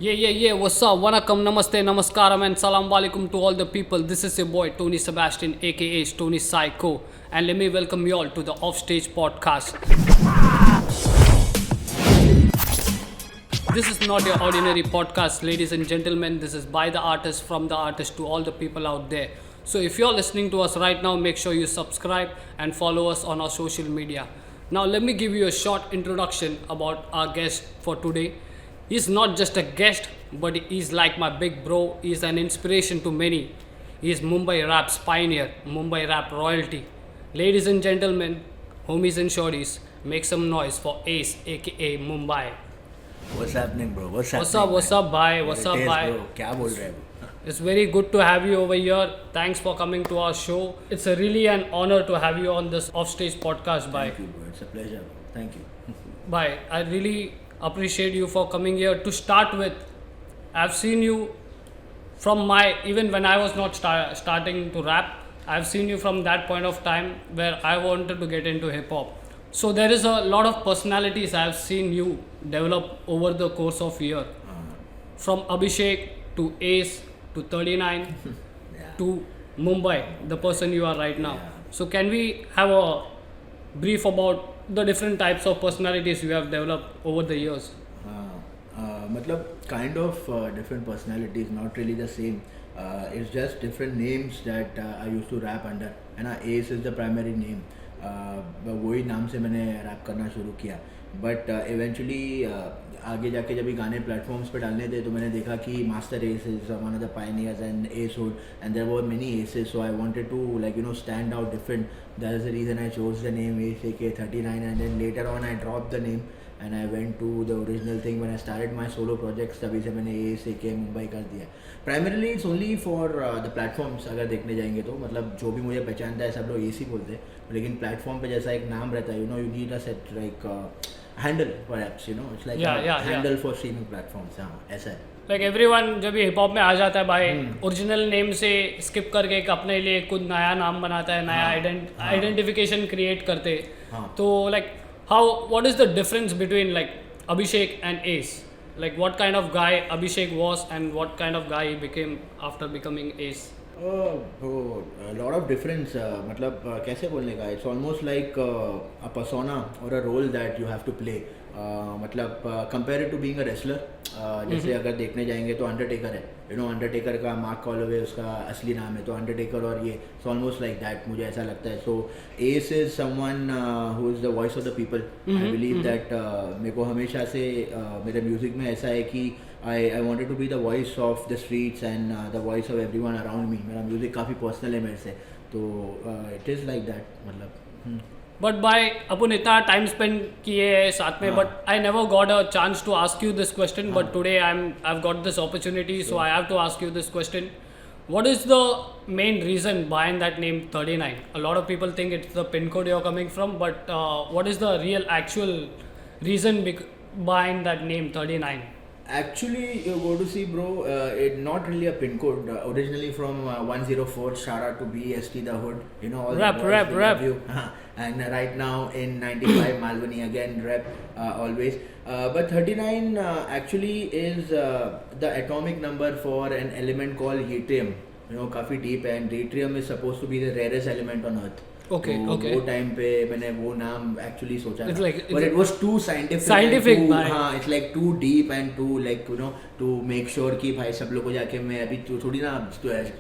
Yeah. What's up? Vanakkam, namaste, namaskaram, and salam alaikum to all the people. This is your boy Tony Sebastian, aka Tony Psycho, and let me welcome you all to the Offstage podcast. This is not your ordinary podcast, ladies and gentlemen. This is by the artist, from the artist to all the people out there. So if you're listening to us right now, make sure you subscribe and follow us on our social media. Now, let me give you a short introduction about our guest for today. He's not just a guest, but he's like my big bro. He's an inspiration to many. He's Mumbai rap's pioneer, Mumbai rap royalty. Ladies and gentlemen, homies and shorties, make some noise for Ace, aka Mumbai. What's happening, bro? What's What's happening? up, bhai? What's up, bhai? Bro? क्या बोल रहे हैं? It's very good to have you over here. Thanks for coming to our show. It's a really an honor to have you on this offstage podcast, bhai. Thank you, bro. It's a pleasure, bro. Thank you. Bhai, I really appreciate you for coming here. To start with, I've seen you from even when I was not starting to rap, I've seen you from that point of time where I wanted to get into hip hop. So there is a lot of personalities I've seen you develop over the course of year. From Abhishek to Ace to 39 Yeah. to Mumbai, the person you are right now. Yeah. So can we have a brief about the different types of personalities you have developed over the years? मतलब kind of different personalities, not really the same. It's just different names that I used to rap under. है ना, Ace is the primary name. वही नाम से मैंने rap करना शुरू किया. But eventually आगे जाके जब ये गाने प्लेटफॉर्म्स पे डालने थे तो मैंने देखा कि master S is one of the pioneers and S hood and there were many aces, so I wanted to stand out different. That is the reason I chose the name ACK39, and then later on I dropped the name and I went to the original thing when I started my solo projects. तभी से मैंने ACK Mumbai कर दिया. Primarily it's only for the platforms. अगर देखने जाएंगे तो मतलब जो भी मुझे पहचानता है सब लोग AC बोलते हैं, लेकिन प्लेटफॉर्म पे जैसा एक नाम रहता है, you need a set like handle perhaps, it's like a handle for streaming platforms. हाँ, ऐसा है. Like everyone जब ये हिप हॉप में आ जाता है भाई, ओरिजिनल नेम से स्किप करके एक अपने लिए कुछ नया नाम बनाता है, नया आइडेंटिफिकेशन क्रिएट करते हैं. तो like what is the difference between like Abhishek and Ace? Like what kind of guy Abhishek was and what kind of guy he became after becoming Ace? Bro, a lot of difference. मतलब कैसे बोलने का, it's almost like a persona or a role that you have to play. मतलब compare it to being a wrestler. जैसे अगर देखने जाएंगे तो अंडरटेकर है, अंडरटेकर का मार्क कॉलोवे उसका असली नाम है, तो अंडरटेकर और ये it's almost like that, मुझे ऐसा लगता है. So Ace is someone who is the voice of the people. I believe that मेरे को हमेशा से मेरे म्यूजिक में ऐसा है कि I wanted to be the voice of the streets and the voice of everyone around me. मेरा म्यूजिक काफ़ी पर्सनल है मेरे से, तो it is like that. मतलब बट बाय अपन इतना टाइम स्पेंड किए हैं साथ में, but I never got a chance to ask you this question, but today I have got this opportunity, so I have to ask you this question. What is the main reason behind that name 39? A lot of people think it's the pin code you're coming from, but what is the real actual reason behind that name 39? Actually, you go to see, bro, it's not really a pin code. Originally from 104, shout out to BST the Hood, all rap. love you. And right now in 95 Malvani again, rap always. But 39 actually is the atomic number for an element called yttrium. काफी deep, and yttrium is supposed to be the rarest element on earth. Okay. वो time पे मैंने वो नाम actually सोचा It's था, like, but it was too scientific, हाँ, it's like too deep and too like to make sure कि भाई सब लोग को जाके मैं अभी थोड़ी ना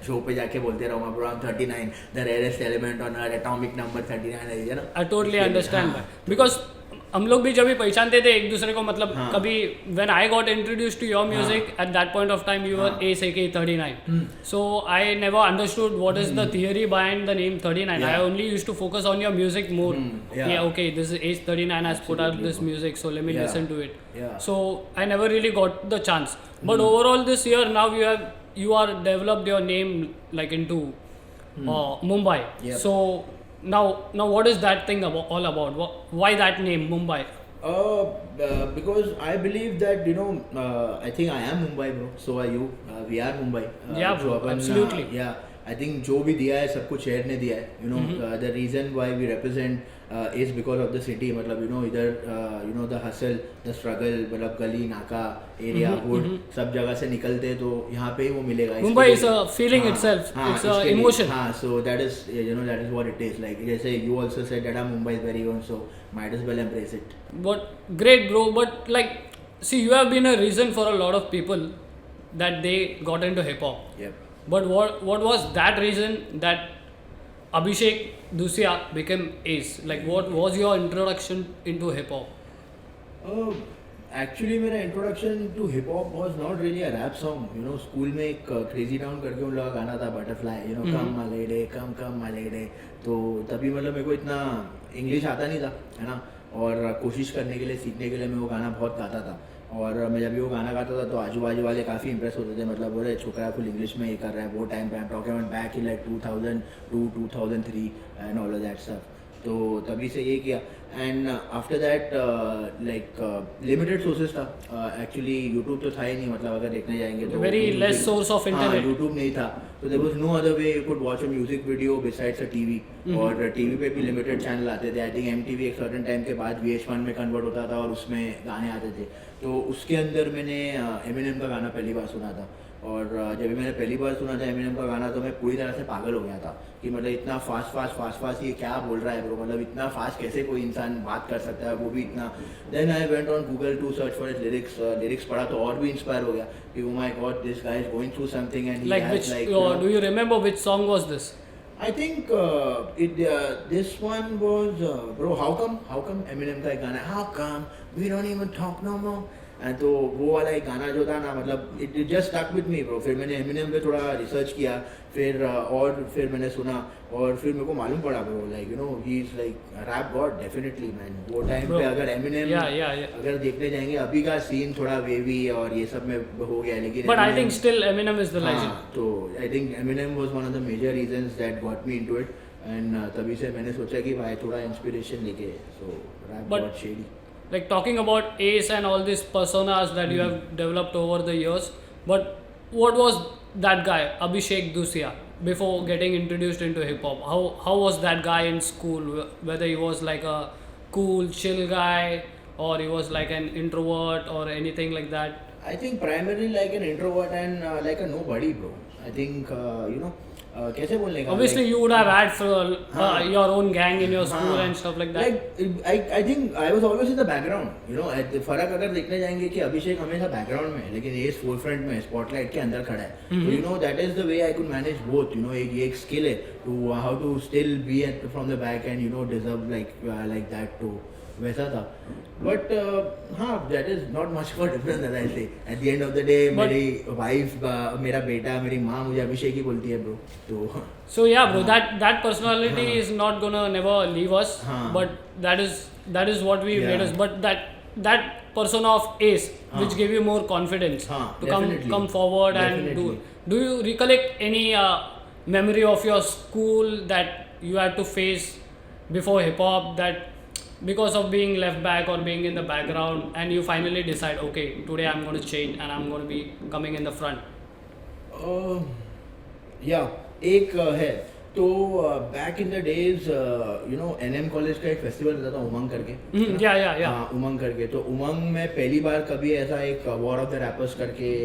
शो पे जाके बोलते रहूँगा bro, I'm 39, the rarest element on earth, atomic number 39 है ना. I totally understand that, because हम लोग भी जब भी पहचानते थे एक दूसरे को, मतलब कभी when I got introduced to your music at that point of time you were Ace aka 39, so I never understood what is the theory behind the name 39. I only used to focus on your music more. Okay, this is Ace 39 has put out this music, so let me listen to it. So I never really got the chance, but overall this year now you are developed your name like into Mumbai. So now what is that thing all about? Why that name Mumbai? Because I believe that I think I am Mumbai, bro. So are you. We are Mumbai. Yeah, bro, absolutely. Yeah, I think जो भी दिया है सब कुछ शहर ने दिया है, you know the reason why we represent is because of the city, मतलब यू नो इधर you know the hustle the struggle, मतलब गली नाका एरिया हुड सब जगह से निकलते तो यहाँ पे ही वो मिलेगा. Mumbai is a feeling itself, it's a emotion. हाँ, so that is you know that is what it is like. जैसे you also said that Mumbai is very own, so might as well embrace it. But great, bro. But like, see, you have been a reason for a lot of people that they got into hip hop. Yep. But what was that reason that Abhishek Dusia became Ace? Like, what was your introduction into hip hop? Actually मेरा introduction to hip hop was not really a rap song. You know school में एक crazy town करके उन लोगों का गाना था butterfly, you know कम मालेडे कम मालेडे. तो तभी मतलब मेरे को इतना इंग्लिश आता नहीं था, है ना, और कोशिश करने के लिए सीखने के लिए मैं वो गाना बहुत गाता था. और मैं जब भी वो गाना गाता था तो आजू बाजू वाले काफ़ी इंप्रेस होते थे, मतलब बोले छोकरा फुल इंग्लिश में ये कर रहा है. वो टाइम पे I am talking about back in like 2002 2003 and all of that stuff. तो तभी से ये किया. And after that like limited sources था. एक्चुअली यूट्यूब तो था ही नहीं, मतलब अगर देखने जाएंगे तो very less source of internet. YouTube नहीं था, तो there was no other way you could watch a music video besides a TV. और टीवी पे भी लिमिटेड चैनल आते थे. आई थिंक एमटीवी एक सर्टेन टाइम के बाद VH1 में कन्वर्ट होता था और उसमें गाने आते थे. तो उसके अंदर मैंने एमिनेम का गाना पहली बार सुना था. और जब भी मैंने पहली बार सुना था एमिनेम का गाना तो मैं पूरी तरह से पागल हो गया था कि मतलब इतना फास्ट ये क्या बोल रहा है ब्रो, मतलब इतना फास्ट कैसे कोई इंसान बात कर सकता है, वो भी इतना. Then I went on Google to search for his lyrics पढ़ा तो और भी इंस्पायर हो गया कि oh my God this guy is going through something and he has like. Do you remember which song was this? I think this one was bro how come Eminem का एक गाना है how come we don't even talk no more. And तो वो वाला एक गाना जो था ना, मतलब it just stuck with me bro. फिर मैंने एमिनेम पे थोड़ा रिसर्च किया, फिर मैंने सुना और फिर मेरे को मालूम पड़ा bro like you know he is like rap god definitely man. वो टाइम पे अगर एमिनेम अगर देखने जाएंगे अभी का सीन थोड़ा वेवी और ये सब में हो गया, लेकिन but I think still Eminem is the legend. तो I think Eminem was one of the major reasons that got me into it. And तभी से मैंने सोचा कि भाई थोड़ा इंस्पिरेशन लेके so rap god Shady. Like talking about Ace and all these personas that you have developed over the years, but what was that guy Abhishek Dusia before getting introduced into hip hop? How was that guy in school? Whether he was like a cool chill guy or he was like an introvert or anything like that? I think primarily like an introvert and like a nobody bro. I think you know कैसे बोलने का. Obviously you would have had your own gang in your school and stuff like that. Like I think I was always in the background. You know फर्क अगर देखने जाएंगे कि अभिषेक हमेशा background में है लेकिन ये फोरफ्रंट में स्पॉटलाइट के अंदर खड़ा है. तो you know that is the way I could manage both. You know ये एक स्किल है to how to still be from the back end you know deserve like that too. वैसा था. बट हाँ that is not much for difference as I say. At the end of the day मेरी wife मेरा बेटा मेरी माँ मुझे अभिषेक ही बोलती है ब्रो. तो so yeah bro, that personality is not gonna never leave us. But that is what we made us. But that persona of Ace which gave you more confidence to come forward and do you recollect any memory of your school that you had to face before hip hop, that because of being left back or being in the background and you finally decide okay today I'm going to change and I'm going to be coming in the front? एक है तो back in the days you know NM college का एक festival रहता था उमंग करके. उमंग करके. तो उमंग में पहली बार कभी ऐसा एक वॉर ऑफ द रैपर्स करके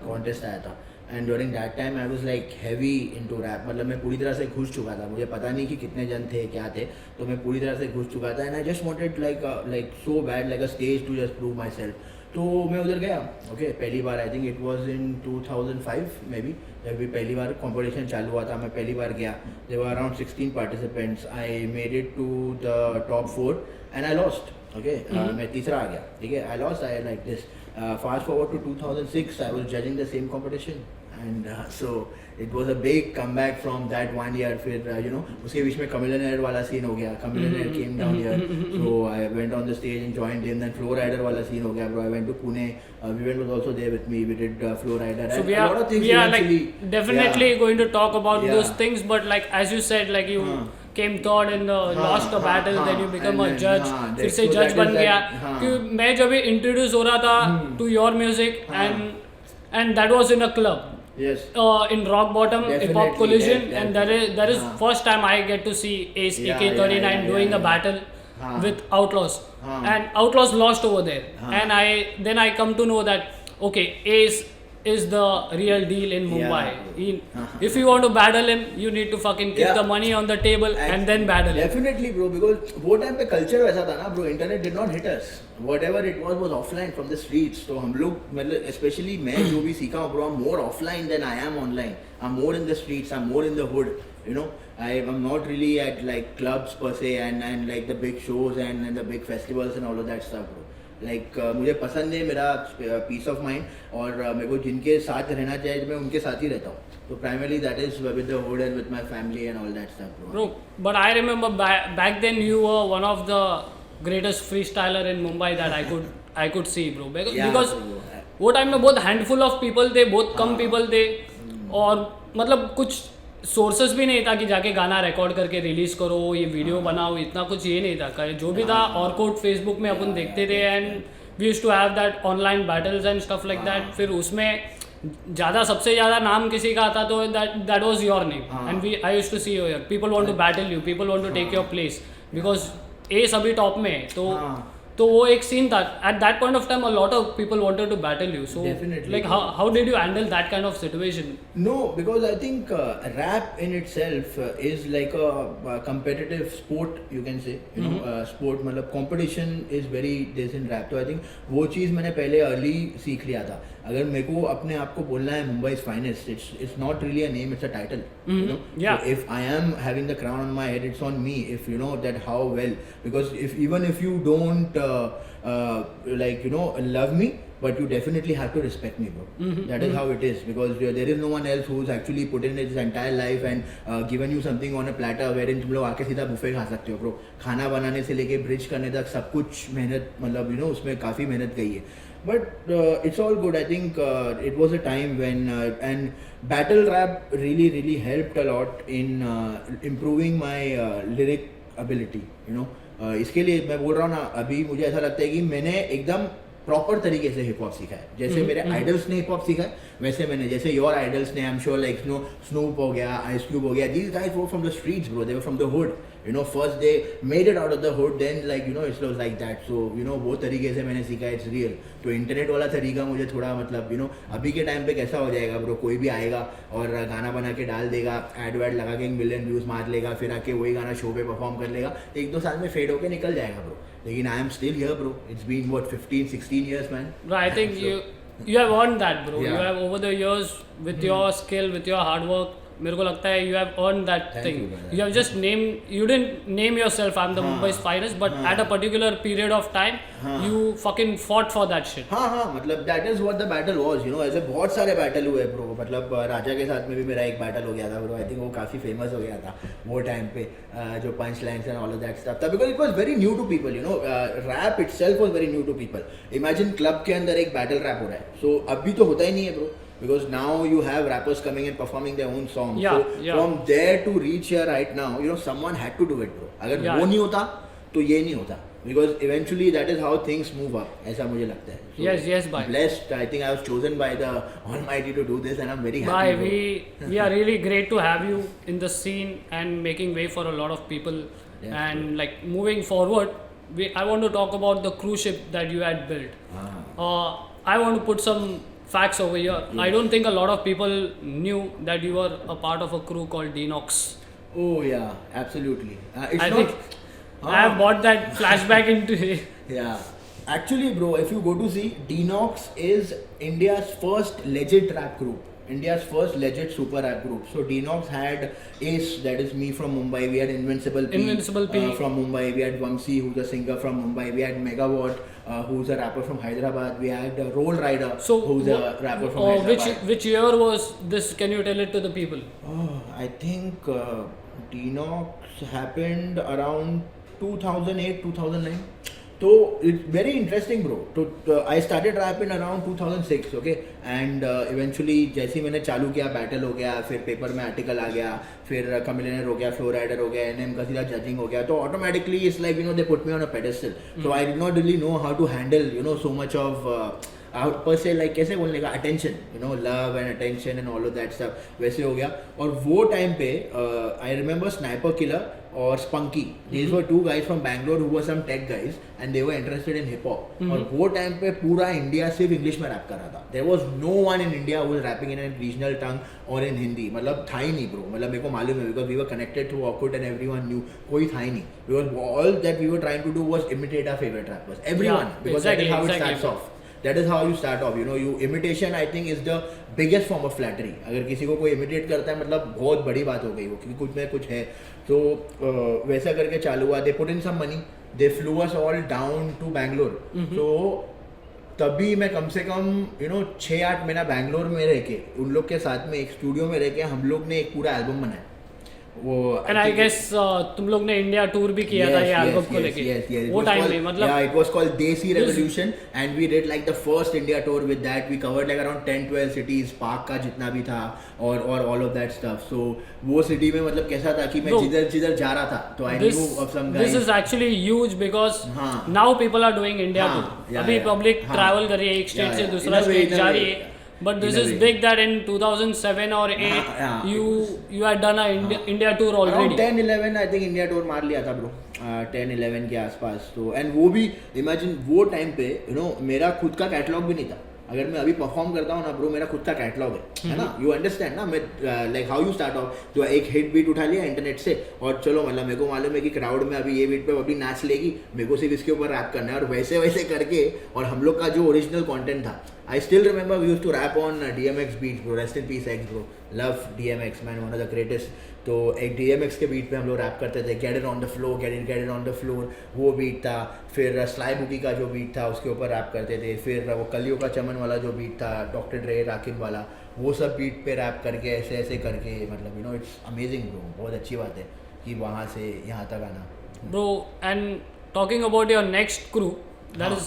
कॉन्टेस्ट आया था. And during that time I was like heavy into rap. मतलब मैं पूरी तरह से घुस चुका था. मुझे पता नहीं कि कितने जन थे क्या थे, तो मैं पूरी तरह से घुस चुका था. And I just wanted like so bad like a stage to just prove myself. तो मैं उधर गया. ओके पहली बार I think it was in 2005 maybe, जब भी पहली बार कॉम्पिटिशन चालू हुआ था. मैं पहली बार गया. There were around 16 participants. I made it to the top 4 and I lost. Okay मैं तीसरा आ गया. ठीक है I lost. I like this. Fast forward to 2006 I was judging the same competition. And so it was a big comeback from that 1 year. फिर you know उसके बीच में Chameleon वाला scene हो गया. Chameleon came down here, so I went on the stage and joined him. Then Flow Rider वाला scene हो गया bro. I went to Pune. Vivian was also there with me. We did Flow Rider. So we are like definitely going to talk about those things. But like as you said, like you came third in the lost a battle, then you become a judge. फिर से judge बन गया. क्योंकि मैं जब introduce हो रहा था to your music and that was in a club. Yes. In rock bottom hip hop Definitely, collision, that- and that is first time I get to see Ace Yeah, AK-39 doing a battle with Outlaws, and Outlaws lost over there, and I come to know that okay, Ace is the real deal in Mumbai. If you want to battle him, you need to fucking keep the money on the table and then battle him. Definitely bro, because वो time पे culture वैसा था ना bro, internet did not hit us, whatever it was offline from the streets. तो हम लोग मतलब especially मैं जो भी सीखा हूँ bro, I'm more offline than I am online. I'm more in the streets, I'm more in the hood, you know. I'm not really at like clubs per se and like the big shows and the big festivals and all of that stuff bro. Like मुझे पसंद है मेरा piece of mind, और मेरे को जिनके साथ रहना चाहिए मैं उनके साथ ही रहता हूँ. तो primarily that is with the hood and with my family and all that stuff bro. But I remember back then you were one of the greatest freestyler in Mumbai that I could see bro, because वो time में बहुत handful of people थे, बहुत come people थे, और मतलब कुछ sources भी नहीं था कि जाके गाना रिकॉर्ड करके रिलीज करो, ये वीडियो बनाओ, इतना कुछ ये नहीं था. जो भी था ऑर्कुट फेसबुक में अपन देखते थे, and we used to have that online battles and stuff like that. फिर उसमें सबसे ज़्यादा नाम किसी का आता तो that was your name, and I used to see your people want to battle you, people want to take your place, because S अभी टॉप में है. तो वो एक सीन था. At that point of time a lot of people wanted to battle you. So like how did you handle that kind of situation? No, because I think rap in itself is like a competitive sport, you can say. You know, sport मतलब competition is very there in rap. तो I think वो चीज़ मैंने पहले early सीख लिया था. अगर मेरे को अपने आप को बोलना है Mumbai's finest, it's not really a name, it's a title. You know? Yeah. So if I am having the crown on my head, it's on me. If you know that how well, because even if you don't like you know love me, but you definitely have to respect me bro. That is how it is, because there is no one else who's actually put in his entire life and given you something on a platter wherein तुम लोग आके सीधा buffet खा सकते हो bro. खाना बनाने से लेके ब्रिज करने तक सब कुछ मेहनत, मतलब you know उसमें काफ़ी मेहनत गई है. But it's all good. I think it was a time when and battle rap really helped a lot in improving my lyric ability, you know. इसके लिए मैं बोल रहा हूँ ना, अभी मुझे ऐसा लगता है कि मैंने एकदम प्रॉपर तरीके से हिप हॉप सीखा है. जैसे मेरे आइडल्स ने हिप हॉप सीखा है, वैसे मैंने, जैसे योर आइडल्स ने, I am sure like snoop हो गया, आइस क्यूब हो गया, these guys were from the streets bro, they were from the hood. You know, first they made it out of the hood, then like you know it was like that. So you know वो तरीके से मैंने सीखा, it's real. तो internet वाला तरीका मुझे थोड़ा मतलब you know अभी के टाइम पे कैसा हो जाएगा ब्रो, कोई भी आएगा और गाना बना के डाल देगा, एड वैड लगा के 1 मिलियन व्यूज मार लेगा, फिर आके वही गाना शो पे परफॉर्म कर लेगा, 1-2 साल में फेड होके निकल जाएगा ब्रो. लेकिन I am still here bro. It's been what 15-16 years man. I think you have earned that bro. You have over the years with your skill, with your hard work, मेरे को लगता है you have earned that thing. You have just you didn't name yourself I'm the Mumbai's finest, but at a particular period of time you fucking fought for that shit. हाँ मतलब that is what the battle was, you know. ऐसे बहुत सारे battle हुए bro. मतलब राजा के साथ में भी मेरा एक बैटल हो गया था ब्रो. आई थिंक वो काफ़ी फेमस हो गया था वो टाइम पे, जो punch lines and all of that stuff था, because it was very new to people, you know. Rap itself was very new to people. Imagine club के अंदर एक बैटल रैप हो रहा है, सो अभी तो होता ही नहीं है bro. Because now you have rappers coming and performing their own songs. From there to reach here right now, you know, someone had to do it, bro. अगर वो नहीं होता तो ये नहीं होता. Because eventually that is how things move up. ऐसा मुझे लगता है. So yes, bye. Blessed. I think I was chosen by the Almighty to do this, and I'm very happy. Bye. We are really great to have you in the scene and making way for a lot of people. And like moving forward, I want to talk about the cruise ship that you had built. I want to put some facts over here. Yes. I don't think a lot of people knew that you were a part of a crew called Dinox. Oh yeah, absolutely. I think I have bought that flashback into it. Yeah. Actually bro, if you go to see, Dinox is India's first legit rap group. India's first legit super rap group. So Dinox had Ace, that is me from Mumbai. We had Invincible P from Mumbai. We had Vamsi, who's a singer from Mumbai. We had Megawatt, who's a rapper from Hyderabad. We had Roll Rider, who's a rapper from Hyderabad. Which year was this? Can you tell it to the people? I think Dinox happened around 2008, 2009. So it's very interesting bro. So I started rapping around 2006, okay, and eventually जैसे मैंने चालू किया, battle हो गया, फिर paper में article आ गया, फिर कमिलियनर हो गया, फ्लो राइडर हो गया, NM का सीधा जजिंग हो गया, तो automatically it's like you no they put me on a pedestal. So I did not really know how to handle you know so much of पर से लाइक कैसे बोलने का attention, you know, love and attention and all of that stuff वैसे हो गया. और वो टाइम पे आई रिमेंबर स्नाइपर किलर और spunky, these were two guys from Bangalore who were some tech guys and they were interested in hip hop. और वो time पे पूरा इंडिया सिर्फ इंग्लिश में रैप कर रहा था. There was no one in India who was rapping in a regional tongue or in Hindi. मतलब था ही नहीं bro. मतलब मेरे को मालूम है because we were connected through Orkut and everyone knew. कोई था ही नहीं. Because all that we were trying to do was imitate our favorite rappers. Everyone. Yeah, because exactly, that is how exactly. it starts off. That is how you start off. You know, you imitation I think is the biggest form of flattery. अगर किसी को कोई imitate करता है मतलब बहुत बड़ी बात हो गई वो, क्योंकि कुछ में कुछ है. तो वैसा करके चालू हुआ. They put in some money. They flew us all down to Bangalore. So तभी मैं कम से कम 6-8 महीना बैंगलोर में रह के उन लोग के साथ में एक स्टूडियो में रह के हम लोग ने एक पूरा एल्बम बनाया. वो and I guess तुम लोग ने इंडिया टूर भी किया था ये एल्बम को लेके वो टाइम में. मतलब yeah, it was called Desi Revolution and we did like the first India tour with that. We covered like around 10-12 cities, park का जितना भी था और all of that stuff. So वो सिटी में मतलब कैसा था कि मैं जिधर जा रहा था तो I knew of some guys. This is actually huge because now people are doing India tour. अभी पब्लिक ट्रैवल कर रही है एक स्टेट से दूसरा स्टेट जा रही है. But this is big that in 2007 or 8 you had done a India tour already. Around 10-11 I think India tour मार लिया था bro. 10-11 के आसपास. तो and वो भी imagine वो टाइम पे मेरा खुद का कैटलॉग भी नहीं था. अगर मैं अभी परफॉर्म करता हूँ ना ब्रो, मेरा खुद का कैटलॉग है ना. यू अंडरस्टैंड ना. मैं like how you start of, तो एक हिट बीट उठा लिया इंटरनेट से और चलो मतलब मेरे को मालूम है कि क्राउड में अभी ये बीट पे अभी नाच लेगी, मेरे को सिर्फ इसके ऊपर रैप करना है. और वैसे वैसे करके और हम लोग का जो ओरिजिनल कंटेंट था, I still remember we used to rap on DMX beats bro. Rest in peace X bro. Love DMX man, one of the greatest. तो एक DMX के बीट पे हम लोग रैप करते थे. Get it on the floor, get it on the floor. वो beat था. फिर स्लाई बुकी का जो बीट था उसके ऊपर रैप करते थे. फिर वो कलियों का चमन वाला जो बीट था, डॉक्टर ड्रे राकिब वाला, वो सब बीट पे रैप करके ऐसे ऐसे करके मतलब इट्स अमेजिंग ब्रो. बहुत अच्छी बात है कि वहाँ से यहाँ तक आना. Bro, and talking about your next crew, that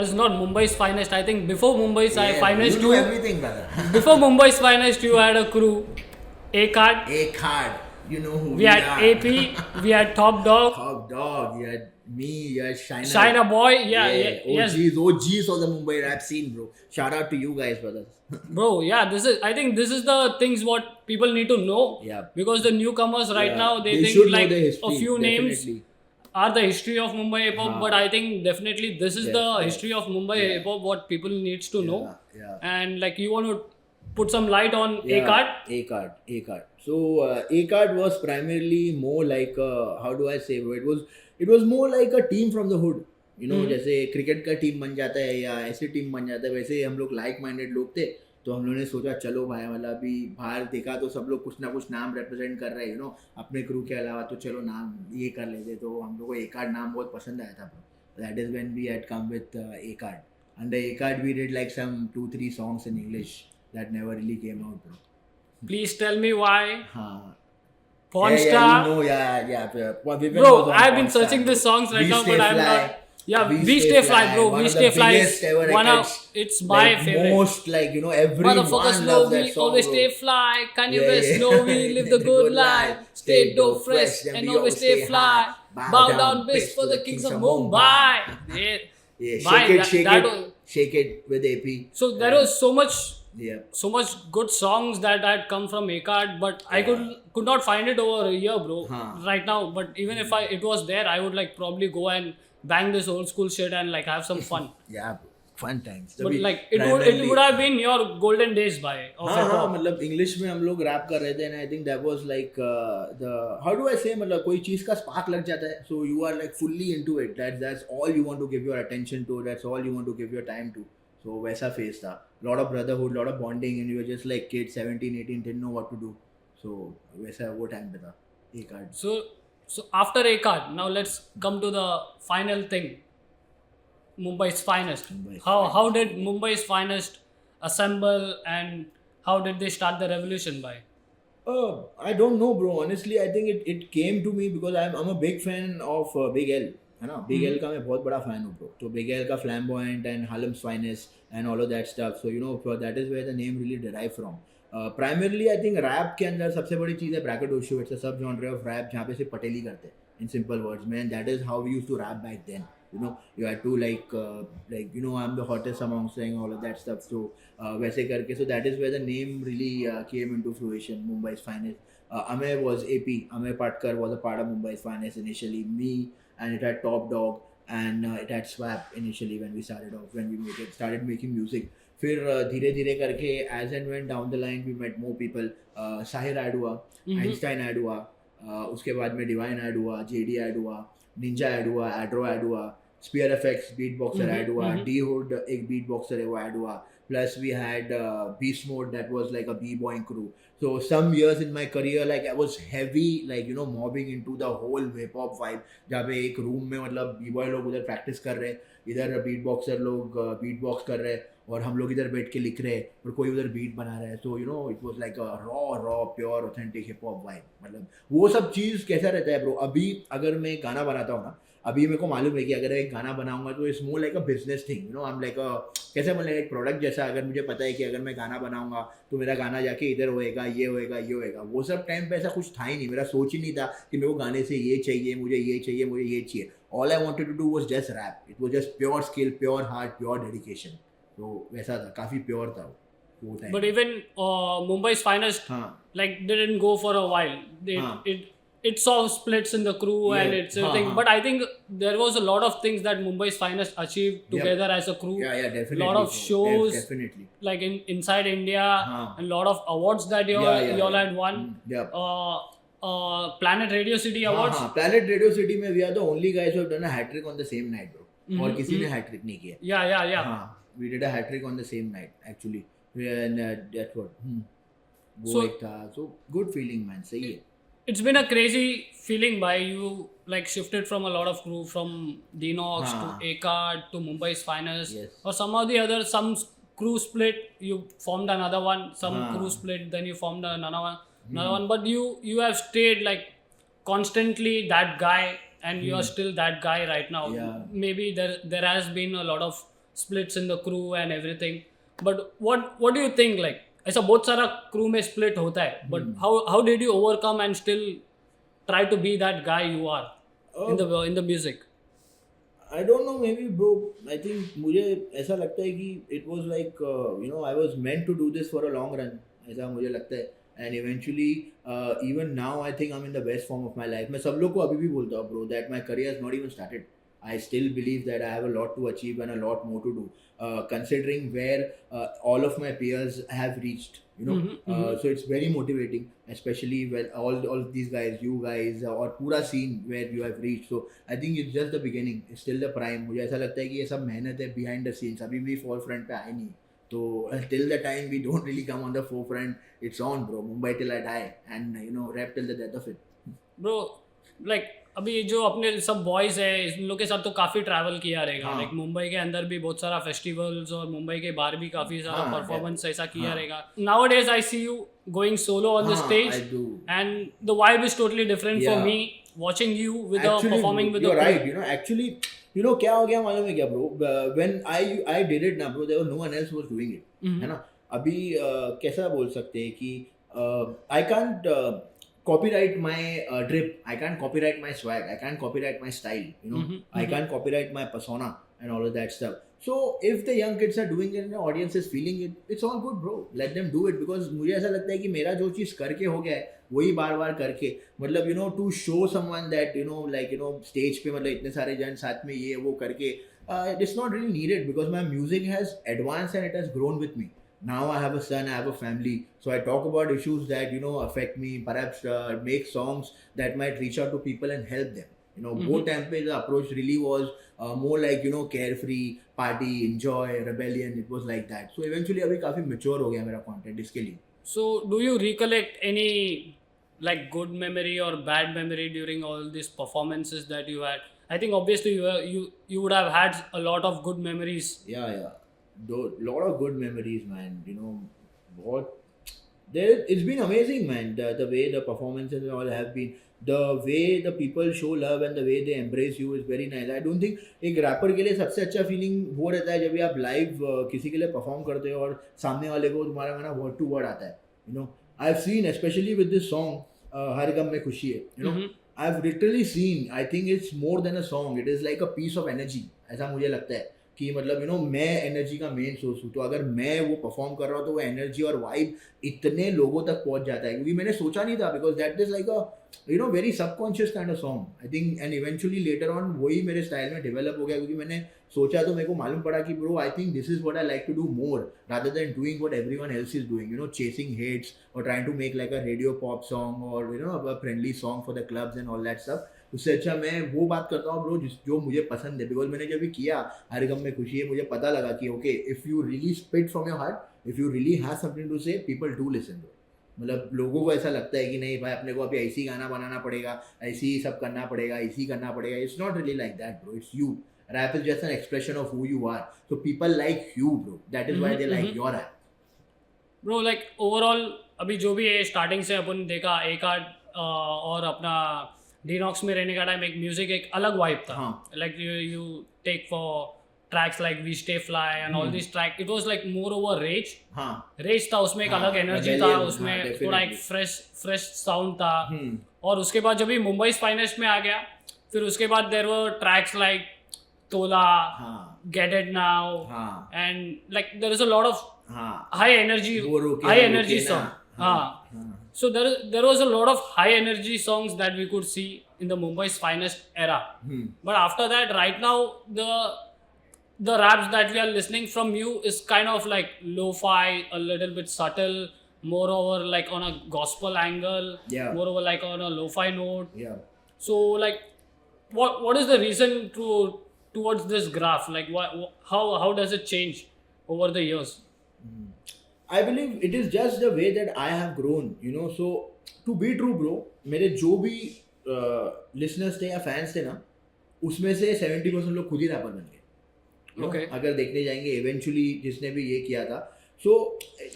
is not Mumbai's finest. I think before Mumbai's finest, you know everything, brother. Before Mumbai's finest, you had a crew. A-Card. You know who we had. AP. We had Top Dog. Top Dog. You had me. You had Shiner Boy. Yes. OGs of the Mumbai rap scene, bro. Shout out to you guys, brothers. Bro, yeah. I think this is the things what people need to know. Yeah. Because the newcomers right now they think should like know the history, a few definitely. names are the history of Mumbai hip hop, but I think definitely this is the history of Mumbai hip hop what people needs to know. And like you want to put some light on A-Card. A-Card. So A-Card was primarily more like how do I say it was more like a team from the hood. जैसे cricket का team बन जाता है या ऐसे team बन जाता है, वैसे हम लोग लाइक माइंडेड लोग थे. तो हम लोगों ने सोचा चलो भाई मतलब अभी बाहर देखा तो सब लोग कुछ ना कुछ नाम रिप्रेजेंट कर रहे हैं अपने क्रू के अलावा, तो चलो नाम ये कर लेते. तो हम लोग को A-Card नाम बहुत पसंद आया था. That is when we had come with A-Card. Under A-Card we did like some 2-3 songs in English that never really came out bro. Please tell me why. Porn Star. Bro, I've been searching these songs right now, but I'm not. Yeah, We Stay Fly, bro. We Stay Fly is one of it's my favorite. Most everyone motherfuckers know loves we that song, always bro. stay fly. Kanye West know we live the good life. Stay dope fresh and always stay fly. Bow down bitch for the kings of Mumbai. Shake it with AP. So there was so much good songs that had come from A-Card, but I could not find it over here, bro. Right now, but even if it was there, I would like probably go and bang this old school shit and like have some fun. Yeah, fun times. But like it would have been your golden days by of hip hop. मतलब English में हम लोग rap कर रहे थे and I think that was like the how do I say मतलब कोई चीज का स्पार्क लग जाता है, so you are like fully into it. That's all you want to give your attention to. That's all you want to give your time to. So वैसा phase था. Lot of brotherhood, lot of bonding, and you were just like kids 17-18 didn't know what to do. So वैसा वो time पे था A-Card. So after A-Card, now let's come to the final thing. Mumbai's finest. How did Mumbai's finest assemble and how did they start the revolution by? I don't know bro. Honestly, I think it came to me because I'm a big fan of Big L. है ना. Big L का मैं बहुत बड़ा fan हूँ bro. तो Big L का Flamboyant and Harlem's Finest and all of that stuff. So that is where the name really derived from. Primarily I think rap के अंदर सबसे बड़ी चीज़ है braggadocio. It's a sub genre of rap जहाँ पे सिर्फ पटेली करते हैं in simple words man. That is how we used to rap back then. you had to I'm the hottest among saying all of that stuff. So वैसे करके, so that is where the name really came into fruition. Mumbai's finest. Amay was AP. Amay Patkar was a part of Mumbai's finest initially. Me, and it had Top Dog, and it had Swap initially when we started off, when we started making music. फिर धीरे धीरे करके as and when down the line we met more people. Sahir add हुआ, Einstein add हुआ, उसके बाद में Divine add हुआ, JD ऐड हुआ, Ninja ऐड हुआ, Adro ऐड हुआ, Spear Effects beat boxer add हुआ, D Hood एक beat boxer है वो ऐड हुआ. Plus we had Beast Mode, that was like a b-boying crew. So some years in my career, like I was heavy, mobbing into the whole hip hop vibe. जहाँ पे एक room में मतलब b-boy लोग उधर practice कर रहे हैं, इधर बीट बॉक्सर लोग बीट बॉक्स कर रहे हैं, और हम लोग इधर बैठ के लिख रहे हैं और कोई उधर बीट बना रहा है. So it was like a raw pure authentic hip hop vibe. मतलब वो सब चीज़ कैसा रहता है ब्रो. अभी अगर मैं गाना बनाता हूँ ना, अभी मेरे को मालूम है कि अगर एक गाना बनाऊंगा तो it's more like a business thing. I am like कैसे बोलना, एक प्रोडक्ट जैसा. अगर मुझे पता है कि अगर मैं गाना बनाऊंगा तो मेरा गाना जाके इधर होएगा, ये होएगा, ये होएगा. वो सब टाइम पे ऐसा कुछ था ही नहीं. मेरा सोच ही नहीं था कि मेरे को गाने से ये चाहिए, मुझे ये चाहिए, मुझे ये चाहिए. All I wanted to do was just rap. It was just pure skill, pure heart, pure dedication. तो वैसा था, काफ़ी प्योर था वो time. But even Mumbai's finest, like didn't go for a while. It saw splits in the crew and it's everything. But I think there was a lot of things that Mumbai's finest achieved together as a crew. Yeah, definitely. Lot of shows, definitely. like inside India, and lot of awards that you all had won. Planet Radio City Awards. Planet Radio City में we are the only guys who have done a hat trick on the same night, bro. और किसी ने hat trick नहीं किया. Yeah. We did a hat trick on the same night actually. And that's what. वो एक था. So good feeling, man. सही है. It's been a crazy feeling by you, like shifted from a lot of crew, from Dinox to A-Card to Mumbai's finest, or some of the other, some crew split, you formed another one, some crew split, then you formed another one, but you have stayed like constantly that guy, and you are still that guy right now. Maybe there has been a lot of splits in the crew and everything, but what do you think, like ऐसा बहुत सारा crew में split होता है, but how did you overcome and still try to be that guy you are in the music? I don't know, maybe bro. I think मुझे ऐसा लगता है कि it was like I was meant to do this for a long run. ऐसा मुझे लगता है. And eventually even now I think I am in the best form of my life. मैं सब लोग को अभी भी बोलता हूँ bro that my career has not even started. I still believe that I have a lot to achieve and a lot more to do, considering where all of my peers have reached. So it's very motivating, especially when all these guys, you guys, or पूरा scene where you have reached. So I think it's just the beginning. It's still the prime. मुझे ऐसा लगता है कि ये सब मेहनत है behind the scenes. अभी भी forefront पे आए नहीं. So till the time we don't really come on the forefront, it's on, bro. Mumbai till I die, and rap till the death of it. Bro, like अभी जो अपने सब boys है, इन लोग के साथ तो काफ़ी ट्रैवल किया रहेगा. लाइक मुंबई के अंदर भी बहुत सारा फेस्टिवल्स और मुंबई के बाहर भी काफ़ी सारा परफॉर्मेंस ऐसा किया रहेगा. Nowadays I see you going solo on the stage, and the vibe is totally different for me watching you with performing with the crew. You're right. Actually, क्या हो गया मालूम है क्या bro? When I did it ना bro, there was no one else who was doing it. है ना. अभी कैसा बोल सकते हैं कि I can't copyright my drip. I can't copyright my swag. I can't copyright my style. I can't copyright my persona and all of that stuff. So if the young kids are doing it and the audience is feeling it, it's all good, bro. Let them do it, because मुझे ऐसा लगता है कि मेरा जो चीज़ करके हो गया है वही बार बार करके, मतलब to show someone that stage पे मतलब इतने सारे जन साथ में ये वो करके, it's not really needed, because my music has advanced and it has grown with me. Now I have a son, I have a family, so I talk about issues that affect me. Perhaps make songs that might reach out to people and help them. Both time pe the approach really was more like carefree, party, enjoy, rebellion. It was like that. So eventually अभी काफी mature हो गया मेरा content इसके लिए. So do you recollect any like good memory or bad memory during all these performances that you had? I think obviously you would have had a lot of good memories. Yeah. Lot of good memories, man. It's been amazing, man. The way the performances and all have been, the way the people show love and the way they embrace you is very nice. I don't think एक wrapper के लिए सबसे अच्छा feeling वो रहता है जब आप लाइव किसी के लिए परफॉर्म करते हो और सामने वाले को तुम्हारा गाना वर्ड टू वर्ड आता है. I've seen, especially with this song हर गम में खुशी है, I've literally seen, I think it's more than a song, it is like a piece of energy. ऐसा मुझे लगता है कि मतलब मैं एनर्जी का मेन सोर्स हूँ, तो अगर मैं वो परफॉर्म कर रहा हूँ तो वो एनर्जी और वाइब इतने लोगों तक पहुंच जाता है, क्योंकि मैंने सोचा नहीं था, because that is like a very subconscious kind of song I think, and eventually later on वही मेरे स्टाइल में डेवलप हो गया, क्योंकि मैंने सोचा तो मेरे को मालूम पड़ा कि bro I think this is what I like to do more rather than doing what everyone else is doing, chasing hits और trying to make like a radio pop song और a friendly song for the clubs and all that stuff. उससे अच्छा मैं वो बात करता हूँ bro जो मुझे पसंद है, बिकॉज मैंने जब भी किया हर गम में खुशी है, मुझे पता लगा कि okay if you really spit from your heart, if you really have something to say, people do listen bro. मतलब लोगों को ऐसा लगता है कि नहीं भाई अपने को अभी ऐसी गाना बनाना पड़ेगा, ऐसी ही सब करना पड़ेगा, ऐसी करना पड़ेगा, it's not really like that bro, it's you. Rap is just an expression of who you are, so people like you bro, that is why they like your rap. Bro like overall अभी जो भी है starting से अपन देखा एक आध और अपना डीनॉक्स में रहने का टाइम एक म्यूजिक एक अलग वाइब था, like you take for tracks like we stay fly and all this track, it was like more over rage. Rage था उसमें, एक अलग एनर्जी था उसमें, थोड़ा एक फ्रेश साउंड था। और उसके बाद जब भी मुंबई फाइनेस्ट में आ गया, फिर उसके बाद देयर वर ट्रैक्स लाइक तोला, get it now, and like there is a lot of high energy song. So there was a lot of high energy songs that we could see in the Mumbai's finest era. But after that, right now the raps that we are listening from you is kind of like lo-fi, a little bit subtle, moreover like on a gospel angle, moreover like on a lo-fi note. So like what is the reason towards this graph? Like how does it change over the years? I believe it is just the way that I have grown, so to be true bro, मेरे जो भी listeners थे या fans थे ना, उसमें से 70% लोग खुद ही रैपर बन गए। Okay. अगर देखने जाएंगे eventually जिसने भी ये किया था, so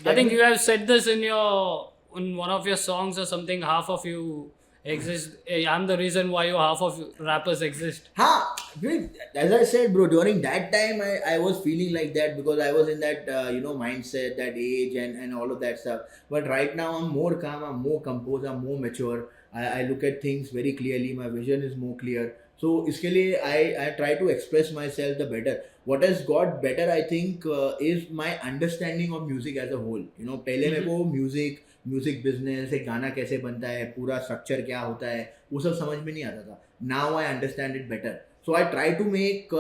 I think you have said this in one of your songs or something, half of you exist, I'm the reason why half of rappers exist. As I said bro, during that time I was feeling like that because I was in that mindset, that age and all of that stuff. But right now I'm more calm, I'm more composed, I'm more mature. I look at things very clearly, my vision is more clear. So इसके लिए I try to express myself the better. What has got better I think is my understanding of music as a whole. पहले मेरे को music business, एक गाना कैसे बनता है, पूरा स्ट्रक्चर क्या होता है, वो सब समझ में नहीं आता था. Now I understand it better. So I try to make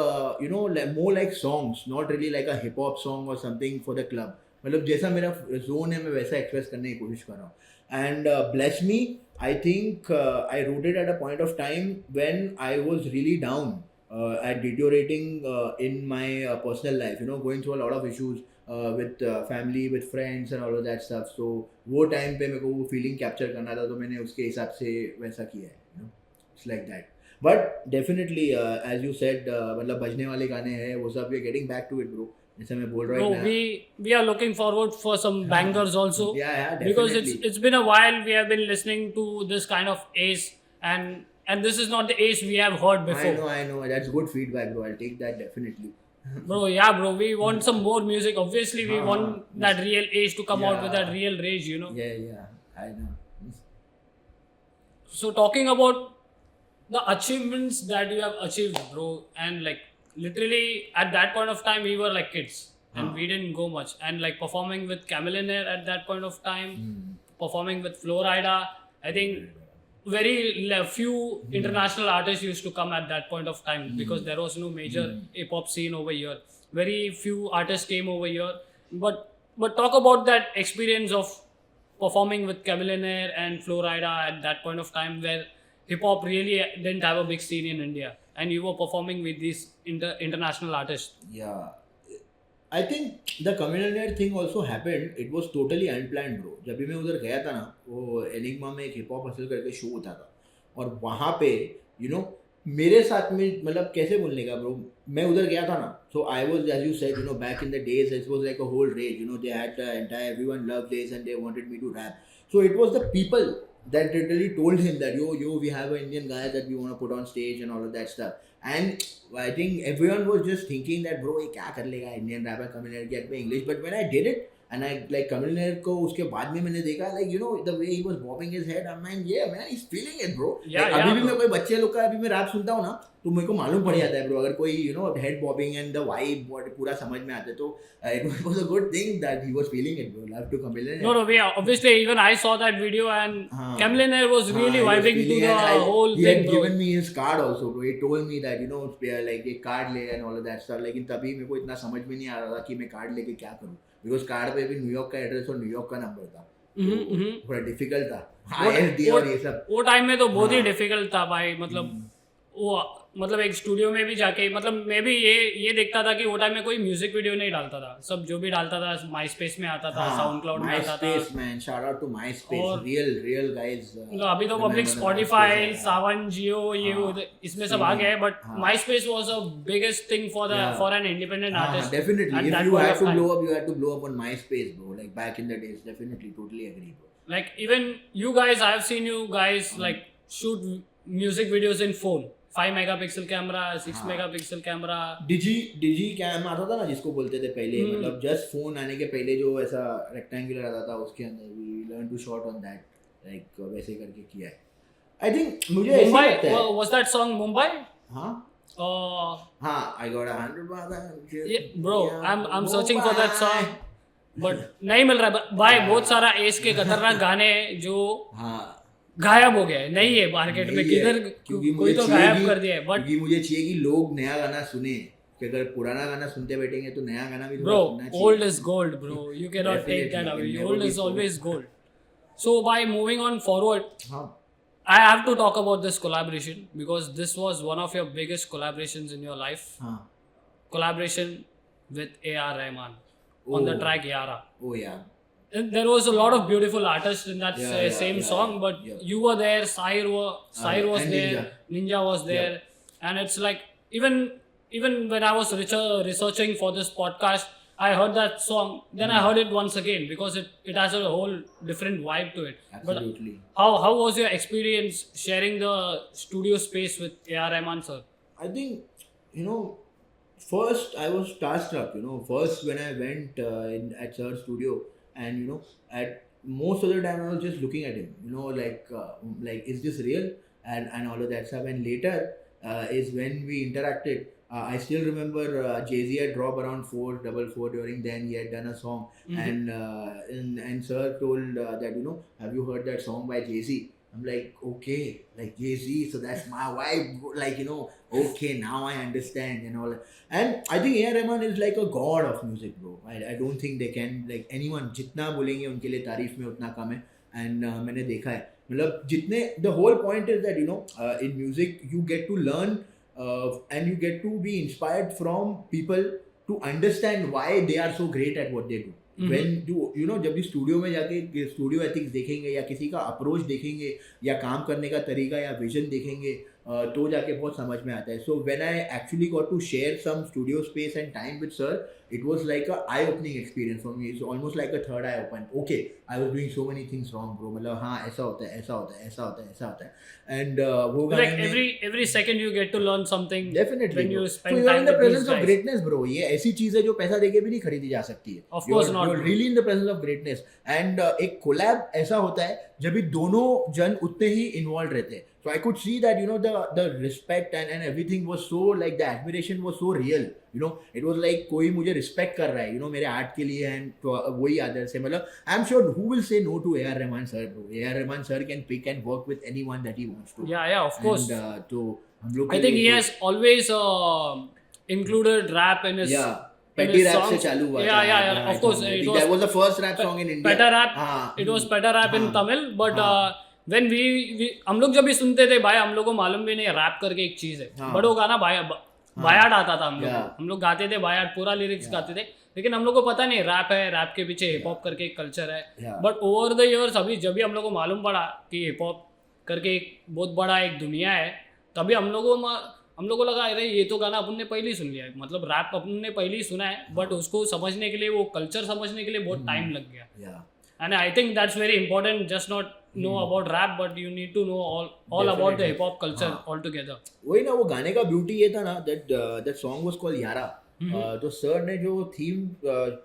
more like songs, not really like a hip hop song or something for the club. मतलब जैसा मेरा जोन है मैं वैसा एक्सप्रेस करने की कोशिश कर रहा हूँ. And bless me, I think I wrote it at a point of time when I was really down at deteriorating in my personal life. Going through a lot of issues with family, with friends and all of that stuff. So वो time पे मेरे को वो feeling capture करना था, तो मैंने उसके हिसाब से वैसा किया है. It's like that. But definitely as you said मतलब बजने वाले गाने हैं वो सब, we are getting back to it bro. जैसे मैं बोल रहा हूँ, we are looking forward for some bangers also. Yeah, definitely. Because it's been a while we have been listening to this kind of ace, and this is not the ace we have heard before. I know that's good feedback bro, I'll take that definitely. Bro, we want some more music. Obviously we want that real ace to come out with that real rage, Yeah, I know. So talking about the achievements that you have achieved bro, and like literally at that point of time we were like kids and we didn't go much, and like performing with Chameleonaire at that point of time, performing with Florida, I think very few international artists used to come at that point of time because there was no major hip hop scene over here. Very few artists came over here, but talk about that experience of performing with Chameleonaire and Florida at that point of time where hip hop really didn't have a big scene in India, and you were performing with these international artists. Yeah, I think the Chameleonaire thing also happened. It was totally unplanned bro. जब भी मैं उधर गया था ना, वो enigma में एक हिप हॉप हसल करके शो होता था, और वहाँ पे मेरे साथ में मतलब कैसे बोलने का ब्रो, मैं उधर गया था ना, so I was, as you said, back in the days it was like a whole rage. They had the entire, everyone loved this and they wanted me to rap. So it was the people that literally told him that yo we have an Indian guy that we want to put on stage and all of that stuff. And I think everyone was just thinking that bro ये क्या कर लेगा Indian rapper Chameleonaire के English. But when I did it, and I like Kamilner को उसके बाद में मैंने देखा like you know the way he was bobbing his head, I'm like yeah man he's feeling it bro. Yeah, like, अभी भी bro. मैं कोई बच्चे लोग का अभी मैं रैप सुनता हूँ ना तो मेरे को मालूम पड़ जाता है bro अगर कोई you know head bobbing and the vibe पूरा समझ में आता है तो it was a good thing that he was feeling it bro. Love to Kamilner. No, we obviously even I saw that video and Kamilner was really vibing to the whole he thing, had bro. given me his card also bro. He told me that you know like ये card ले and all of that stuff. लेकिन तभी मेरे को इतना समझ में नहीं आ रहा था कि मैं कार्ड लेके क्या करूँ बिकॉज कार्ड पे भी न्यूयॉर्क का एड्रेस और न्यूयॉर्क का नंबर था थोड़ा डिफिकल्ट था ISD और ये सब वो टाइम में तो बहुत ही डिफिकल्ट था भाई मतलब वो मतलब एक स्टूडियो में भी जाके मतलब मैं भी ये देखता था कि वो टाइम में कोई म्यूजिक वीडियो नहीं डालता था सब जो भी डालता था माई स्पेस में आता था साउंड क्लाउड में आता था man shout out to my space real guys अभी तो पब्लिक स्पॉटिफाई सावन जियो ये इसमें सब आ गया है but my space was a biggest thing for an independent artist definitely if you have to blow up you have to blow up on MySpace bro like back in the days definitely totally agree bro like even you guys I have seen you guys like shoot music videos in phone 5 megapixel camera 6 megapixel camera digicam आता था ना जिसको बोलते थे पहले मतलब just phone आने के पहले जो ऐसा रेक्टेंगुलर आता था उसके अंदर we learn to shot on that like वैसे करके किया है आई थिंक मुझे ऐसा लगता है वाज दैट सॉन्ग मुंबई हां I got 100 bar bro I'm searching for that song but नहीं मिल रहा भाई बहुत सारा एस के खतरनाक गाने जो गायब हो गया है नहीं है मार्केट में किधर कोई तो गायब कर दिया है बट मुझे चाहिए कि लोग नया गाना सुने कि अगर पुराना गाना सुनते बैठेंगे तो नया गाना भी bro old is gold bro you can not take that away old is always gold so by moving on forward I have to talk about this collaboration because this was one of your biggest collaborations in your life. Collaboration with A.R. Rahman on the track Yara. Oh yeah. And there was a lot of beautiful artists in that same song, but you were there. Sahir was there. Ninja was there, and it's like even when I was researching for this podcast, I heard that song. Then I heard it once again because it has a whole different vibe to it. Absolutely. But how was your experience sharing the studio space with A.R. Rahman sir? I think first I was starstruck. First when I went at Sir's studio, and at most of the time I was just looking at him. Like is this real? And all of that stuff. And later is when we interacted. I still remember Jay-Z had dropped around 444 during then he had done a song and Sir told that have you heard that song by Jay-Z? I'm like okay like Jay-Z so that's my vibe like okay now I understand and all and I think A.R. Rahman is like a god of music bro. I don't think they can like anyone जितना बोलेंगे उनके लिए तारीफ में उतना कम है and मैंने देखा है मतलब जितने the whole point is that in music you get to learn and you get to be inspired from people to understand why they are so great at what they do. When जब भी studio में जाके studio ethics देखेंगे या किसी का approach देखेंगे या काम करने का तरीका या विजन देखेंगे तो जाके बहुत समझ में आता है. So when I actually got to share some studio space and time with sir it was like a eye-opening experience for me. It's almost like a third eye open. Okay, I was doing so many things wrong, bro. मतलब हाँ ऐसा होता है, ऐसा होता है, ऐसा होता है, ऐसा होता है. And वो like every second you get to learn something. Definitely. When you spend so you're time in the with presence these of guys. greatness, bro. ये ऐसी चीज़ है जो पैसा देके भी नहीं खरीदी जा सकती है. Of course not. You're really in the presence of greatness. And एक collab ऐसा होता है जब भी दोनों जन उतने ही involved रहते हैं. So I could see that the respect and everything was so like the admiration was so real. It was like कोई मुझे respect कर रहा है मेरे art के लिए and वही others है मतलब I'm sure who will say no to A.R. Rahman sir bro. A.R. Rahman sir can pick and work with anyone that he wants to. Yeah of course. And तो हम लोग I think he has always included rap in his Petty rap से चालू हुआ. Yeah of course that was the first rap song in India. Petty rap. It was Petty rap in Tamil but when we हम लोग जब भी सुनते थे भाई हम लोग को मालूम भी नहीं रैप करके एक चीज है बट वो गाना बायाड आता था हम लोग गाते थे बायाड पूरा लिरिक्स गाते थे लेकिन हम लोग को पता नहीं रैप है रैप के पीछे हिप हॉप करके एक कल्चर है बट ओवर द इयर्स अभी जब भी हम लोग को मालूम पड़ा कि हिप हॉप करके एक बहुत बड़ा एक दुनिया है तभी हम लोग को लगा अरे ये तो गाना अपन ने पहले ही सुन लिया है मतलब रैप अपन ने पहले ही सुना है बट उसको समझने के लिए वो कल्चर समझने के लिए बहुत टाइम लग गया and I think that's very important just not know about rap but you need to know all about the hip hop culture altogether. वही ना वो गाने का ब्यूटी ये था ना that song was called Yara तो सर ने जो थीम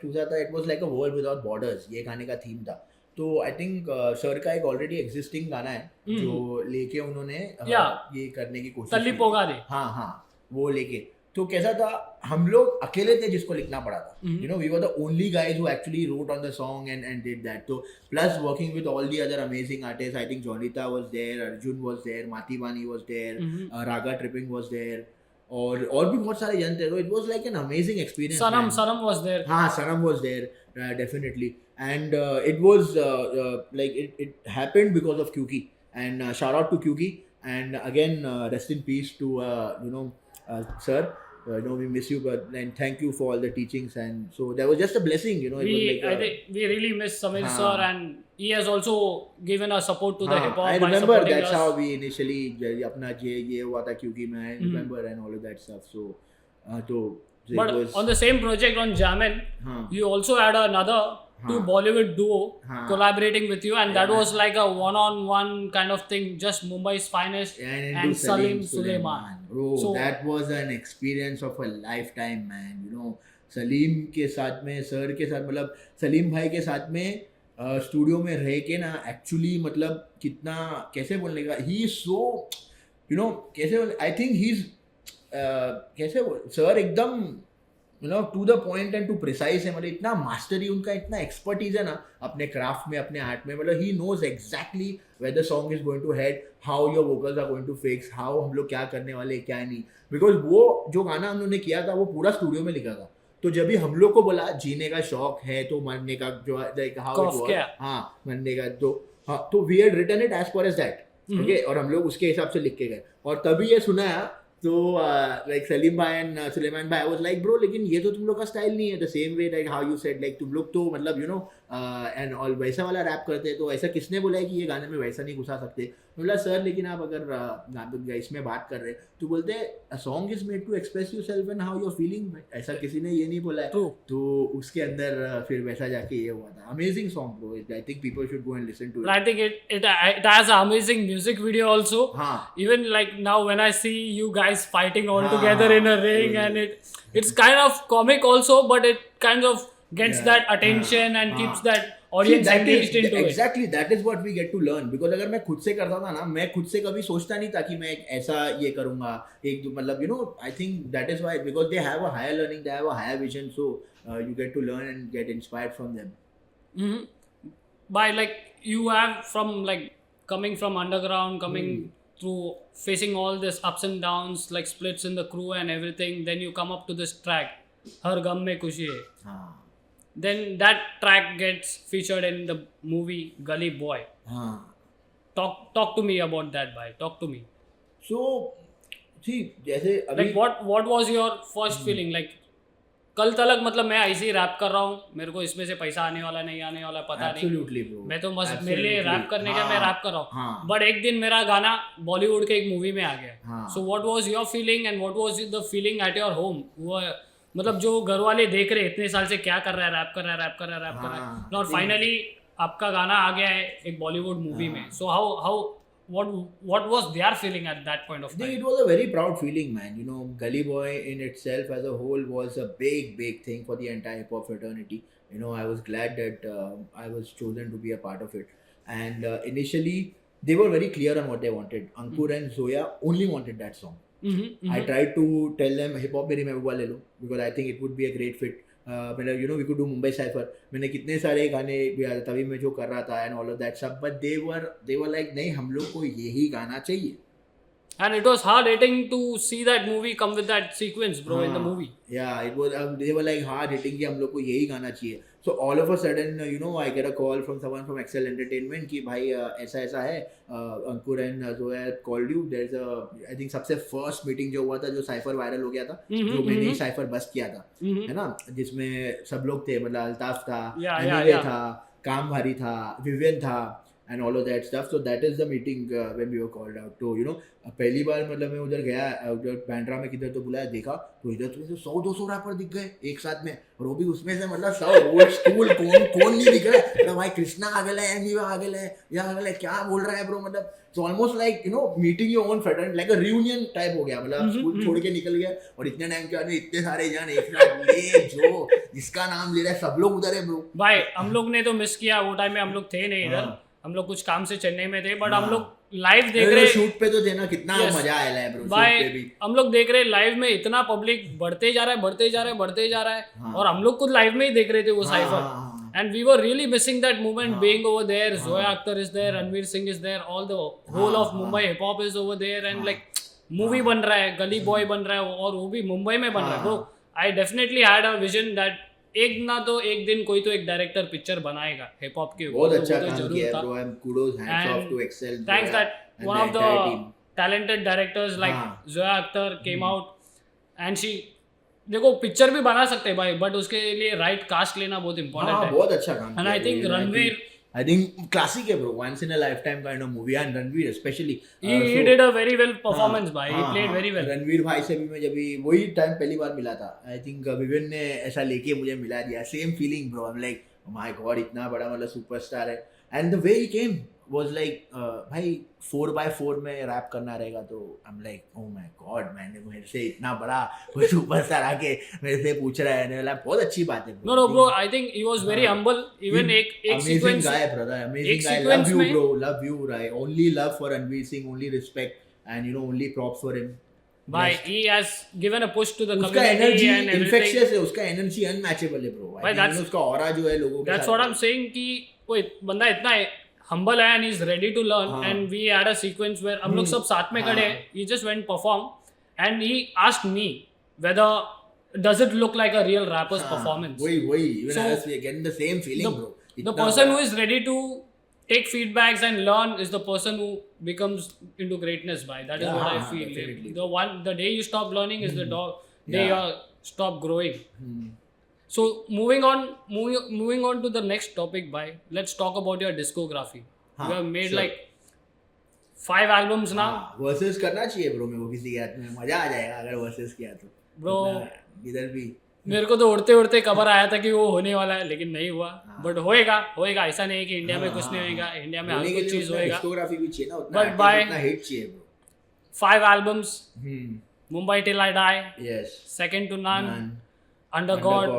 चूजा था, it was like a world without borders, ये गाने का थीम था. तो आई थिंक सर का एक ऑलरेडी एग्जिस्टिंग गाना है जो लेके उन्होंने ये करने की कोशिश तल्ली की. पोगा दे. हाँ, वो लेके. तो कैसा था, हम लोग अकेले थे जिसको लिखना पड़ा था. You know, we were the only guys who actually wrote on the song and did that. तो plus working with all the other amazing artist, I think Jonita was there, Arjun was there, Maati Baani was there, Raaga tripping was there, और भी बहुत सारे जन थे. तो it was like an amazing experience. Sanam was there. हाँ, Sanam was there, definitely. And it was like it happened because of क्यूकी. And shout out to Kyuki, and again rest in peace to sir. We miss you, but and thank you for all the teachings. And so there was just a blessing, it was like I think we really miss Samir sir, and he has also given us support to the hip hop. I remember that's how we initially apna ye hua tha Kyuki mein, I remember, and all of that stuff. So but on the same project on Jamin, you also had another two Bollywood duo collaborating with you, and that was like a one-on-one kind of thing, just Mumbai's finest and Salim Sulaiman. Bro, so that was an experience of a lifetime, man. Salim के साथ में, sir के साथ, मतलब सलीम भाई के साथ में स्टूडियो में रह के ना, एक्चुअली मतलब कितना, कैसे बोलने का, ही इज सो कैसे, आई थिंक ही इज कैसे सर एकदम to the point and to precise है. मतलब इतना मास्टरी उनका, इतना एक्सपर्टीज है ना अपने क्राफ्ट में, अपने आर्ट में. मतलब he knows exactly where the song is going to head, how your vocals are going to fix, how हम लोग क्या करने वाले, क्या नहीं. बिकॉज वो जो गाना हम लोगों ने किया था वो पूरा स्टूडियो में लिखा था. तो जब भी हम लोग को बोला जीने का शौक है तो मरने का, जो हाउ मरने का, तो we had written it as per as that. Okay, और हम लोग उसके हिसाब से लिख के गए. और तभी ये सुनाया तो लाइक सलीम भाई एंड सुलेमान भाई, आई वाज लाइक ब्रो, लेकिन ये तो तुम लोग का स्टाइल नहीं है. The same way like how you said, like तुम लोग तो मतलब एंड ऑल वैसा वाला रैप करते हैं, तो ऐसा किसने बोला है कि ये गाने में वैसा नहीं घुसा सकते. बोला सर, लेकिन आप अगर इसमें बात कर रहे तो बोलते a song is made to express yourself and how you are feeling. ऐसा किसी ने ये नहीं बोला है. तो उसके अंदर फिर वैसा जाके ये हुआ था. Amazing song bro. I think people should go and listen to it. I think it has an amazing music video also. Even like now when I see you guys fighting all together in a ring, and it's kind of comic also, but it kind of gets that attention and keeps that audience engaged into it. Exactly, that is what we get to learn. Because अगर मैं खुद से करता था ना, मैं खुद से कभी सोचता नहीं था कि मैं ऐसा ये करूँगा, एक मतलब I think that is why, because they have a higher learning, they have a higher vision, so you get to learn and get inspired from them. By like you have from like coming from underground, coming through facing all this ups and downs, like splits in the crew and everything, then you come up to this track, Har Gam Mein Khushi Hai. Then that track gets featured in the movie Gully Boy. Talk to me about that, bhai. Talk to me. So, see, जैसे अभी like what was your first feeling? Like कल तलक मतलब मैं ऐसे ही rap कर रहा हूँ, मेरे को इसमें से पैसा आने वाला नहीं आने वाला पता नहीं. मैं तो बस मेरे लिए रैप करने का मैं रैप कर रहा हूँ. बट एक दिन मेरा गाना बॉलीवुड के एक मूवी में आ गया. So what was your feeling and what was the feeling at your home? वो मतलब जो घर वाले देख रहे इतने साल से क्या कर रहा है, रैप कर रहा है, और फाइनली आपका गाना आ गया है एक बॉलीवुड मूवी में. So how what was their feeling at that point of time? It was a very proud feeling, man. Gully Boy in itself as a whole was a big thing for the entire hip hop fraternity. I was glad that I was chosen to be a part of it. And initially they were very clear on what they wanted. Ankur and Zoya only wanted that song. I tried to tell them hip hop मेरी महबूबा ले लो, because I think it would be a great fit. मतलब we could do Mumbai Cypher. मैंने कितने सारे गाने तभी मैं जो कर रहा था and all of that stuff, but they were like नहीं, हम लोग को यही गाना चाहिए. And it was hard hitting to see that movie come with that sequence, bro, in the movie. Yeah, it was. They were like hard hitting कि हम लोग को यही गाना चाहिए. So all of a sudden, I get a call from someone from Excel Entertainment कि भाई ऐसा है, Ankur and Zoya called you. There's I think सबसे first meeting जो हुआ था, जो साइफर वायरल हो गया था, जो मैंने ही साइफर बस किया था, है ना, जिसमें सब लोग थे, मतलब अल्ताफ था, अनिल था, काम भारी था, विवियन था, and all of that stuff. So that is the meeting when we were called out. तो you know पहली बार मतलब मैं उधर गया, उधर बैंड्रा में किधर तो बुलाया, देखा तो इधर तो 100-200 रैपर दिख गए एक साथ में, और वो भी उसमें से मतलब सब ओल्ड स्कूल, कौन नहीं दिख रहा है, मतलब भाई कृष्णा आ गया है, एमी आ गया है, या आ गया है, क्या बोल रहा है ब्रो, मतलब so almost like you know meeting your own friend, like a reunion type हो गया, मतलब स्कूल छोड़ के निकल गया और इतने टाइम के बाद में इतने सारे जान एक साथ ले, जो जिसका नाम ले रहा है सब लोग उधर है ब्रो. भाई हम लोग ने तो मिस किया, वो टाइम में हम लोग थे नहीं इधर, हम लोग कुछ काम से चेन्नई में थे, बट हम लोग लाइव देख रहे शूट पे तो थे ना, कितना मजा आया है ब्रो. भाई हम लोग देख रहे लाइव में, इतना पब्लिक बढ़ते जा रहा है, बढ़ते जा रहा है, बढ़ते जा रहा है, और हम लोग खुद लाइव में ही देख रहे थे वो cipher. And we were really missing that moment, being over there. Zoya Akhtar is there, Ranveer Singh is there, all the whole of Mumbai hip hop is over there, and like movie बन रहा है, गली boy बन रहा है, और वो भी मुंबई में बन रहा है. Bro, I definitely had a vision that एक ना तो एक दिन कोई तो एक डायरेक्टर पिक्चर बनाएगा हिप हॉप के ऊपर. बहुत अच्छा काम किया है bro, and kudos, hands off to Excel. Thanks that one of the talented directors like Zoya Akhtar came out, and she देखो पिक्चर भी बना सकते हैं भाई, बट उसके लिए राइट कास्ट लेना बहुत इंपॉर्टेंट है. बहुत अच्छा काम. And I think Ranveer, I think classic है bro, once in a lifetime kind of movie, and Ranveer especially he did a very well performance भाई, he played very well. Ranveer भाई से भी मैं जब वही टाइम पहली बार मिला था, I think विवेन ने ऐसा लेके मुझे मिला दिया, same feeling bro, I'm like oh my god इतना बड़ा मतलब सुपरस्टार है, and the way he came was like भाई 4x4 में रैप करना रहेगा, तो I'm like oh my god मैंने मेरे से इतना बड़ा कोई सुपरस्टार आके मेरे से पूछ रहा है, मतलब बहुत अच्छी बात है. No bro, I think he was very humble. Even एक amazing guy brother, amazing guy, love you bro, love you, right, only love for Ranveer Singh, only respect, and you know only props for him. भाई he has given a push to the उसका community energy and everything. infectious है, उसका energy unmatchable है bro. भाई that's उसका aura जो है लोगों के साथ. That's what I'm saying कि कोई बंदा इतना humble है and he's ready to learn. And we had a sequence where हम लोग सब साथ में खड़े हैं, he just went perform and he asked me whether does it look like a real rapper's performance. वही even I was getting the same feeling bro. The person who is ready to take feedbacks and learn is the person who becomes into greatness by. That is what I feel. Definitely. The day you stop learning is the day you stop growing. So moving on to the next topic, bhai. Let's talk about your discography. You have made like 5 albums now. Verses करना चाहिए bro, मेरे को किसी के हाथ में मजा आ जाएगा अगर verses किया तो. Bro, इधर भी मेरे को तो उड़ते खबर आया था कि वो होने वाला है, लेकिन नहीं हुआ. बट होएगा. ऐसा नहीं है कि इंडिया में कुछ नहीं होएगा, इंडिया में हर कुछ चीज होएगा. डिस्कोग्राफी भी चाहिए ना, उतना हिट चाहिए bro. 5 albums. Mumbai Till I Die. Yes. Second to None. Under God,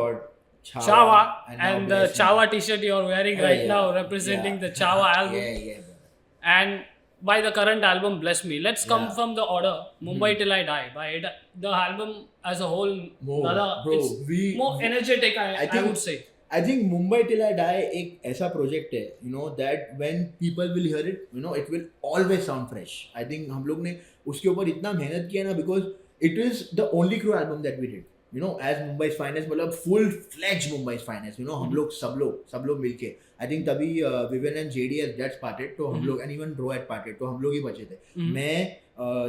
Chawa, and the Chawa t-shirt you are wearing right now representing the Chawa album. Yeah. And by the current album, Bless Me. Let's come from the order. Mumbai Till I Die. By the album as a whole, it's more energetic, I would say. I think Mumbai Till I Die एक ऐसा project है, you know, that when people will hear it, you know, it will always sound fresh. I think हम लोग ने उसके ऊपर इतना मेहनत किया ना, because it is the only crew album that we did. You know, as Mumbai's finest, मतलब full fledged Mumbai's finest. You know, हम लोग सब लोग मिलके. I think तभी Vivian and JD as that parted, तो हम लोग, and even Bro had parted, तो हम लोग ही बचे थे. मैं,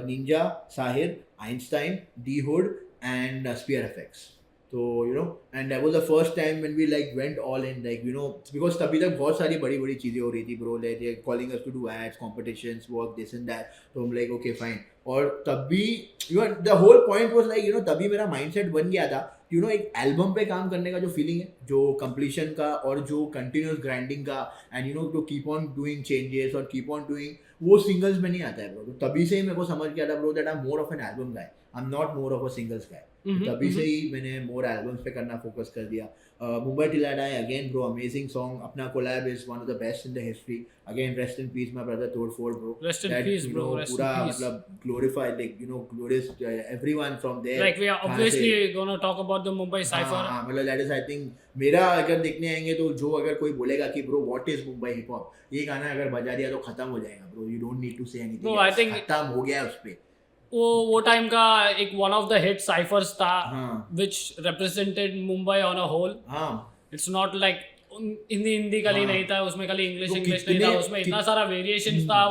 Ninja, Sahir, Einstein, D Hood, and Spear FX. So you know, and that was the first time when we like went all in, like you know, because तभी तक बहुत सारी बड़ी चीजें हो रही थी bro, like they're calling us to do ads, competitions, work, this and that. तो हम like okay fine. और तभी you know, the whole point was like you know, तभी मेरा mindset बन गया था you know, एक एल्बम पे काम करने का जो फीलिंग है, जो कंप्लीशन का और जो कंटिन्यूस ग्राइंडिंग का, and you know to keep on doing changes और कीप ऑन डूइंग, वो सिंगल्स में नहीं आता है ब्रो. तो तभी से ही मेरे को समझ गया था bro that I am more of an album guy, I am not more of a singles guy. तभी से ही मैंने मोर एल्बम्स पे करना फोकस कर दिया. Mumbai till I die again bro, amazing song. अपना collab is one of the best in the history. Again rest in peace my brother Todfod bro. Rest in peace bro. पूरा मतलब glorified, like you know, glorious everyone from there. Like we are obviously gonna talk about the Mumbai cypher. मतलब that is I think, मेरा अगर देखने आएंगे तो जो अगर कोई बोलेगा कि bro what is Mumbai hip hop, ये गाना अगर बजा दिया तो खत्म हो जाएगा bro. You don't need to say anything. खत्म हो गया उस पे. वो टाइम का एक one of the hit cyphers था which represented Mumbai on a whole. It's not like Hindi खाली हाँ। नहीं था उसमें, खाली इंग्लिश तो इंग्लिश नहीं था कितने- उसमें, इतना कित- सारा वेरिएशंस था।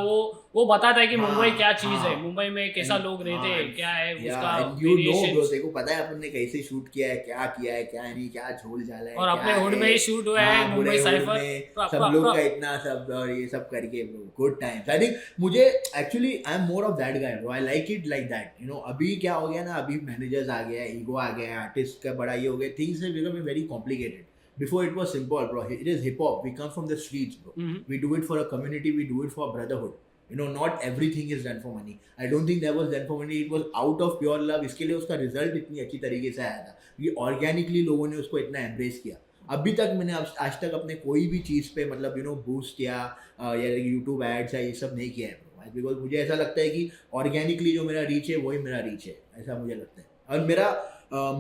वो बताता है कि हाँ, मुंबई क्या चीज़ है, हाँ। मुंबई में कैसा लोग रहते हैं, क्या है उसका and you know bro, variations. तेरे को पता है अपन ने कैसे शूट किया है, क्या किया है, क्या नहीं, क्या झोल झाला है, और क्या अपने हुड है। में ही शूट हुआ है, हाँ, मुंबई बड़े हुड साइफर में सब लोग का इतना सब और ये सब करके bro, good times. I think मुझे actually I am more of that guy bro, I like it like that, you know. अभी क्या हो गया ना, अभी मैनेजर्स आ गया, ईगो आ गया, आर्टिस्ट का बड़ा ये हो गया, things have become very complicated. Before it was simple, bro. It is hip hop. We come from the streets, bro. We do it for a community. We do it for brotherhood. You know, not everything is done for money. I don't think that was done for money. It was out of pure love. इसके लिए उसका result इतनी अच्छी तरीके से आया था, ये ऑर्गेनिकली लोगों ने उसको इतना एम्ब्रेस किया। अभी तक मैंने आज तक अपने कोई भी चीज़ पे मतलब यू नो बूस्ट या यूट्यूब एड्स या ये सब नहीं किया है bro. बिकॉज मुझे ऐसा लगता है कि ऑर्गेनिकली जो मेरा रीच है वही मेरा रीच है, ऐसा मुझे लगता है। और मेरा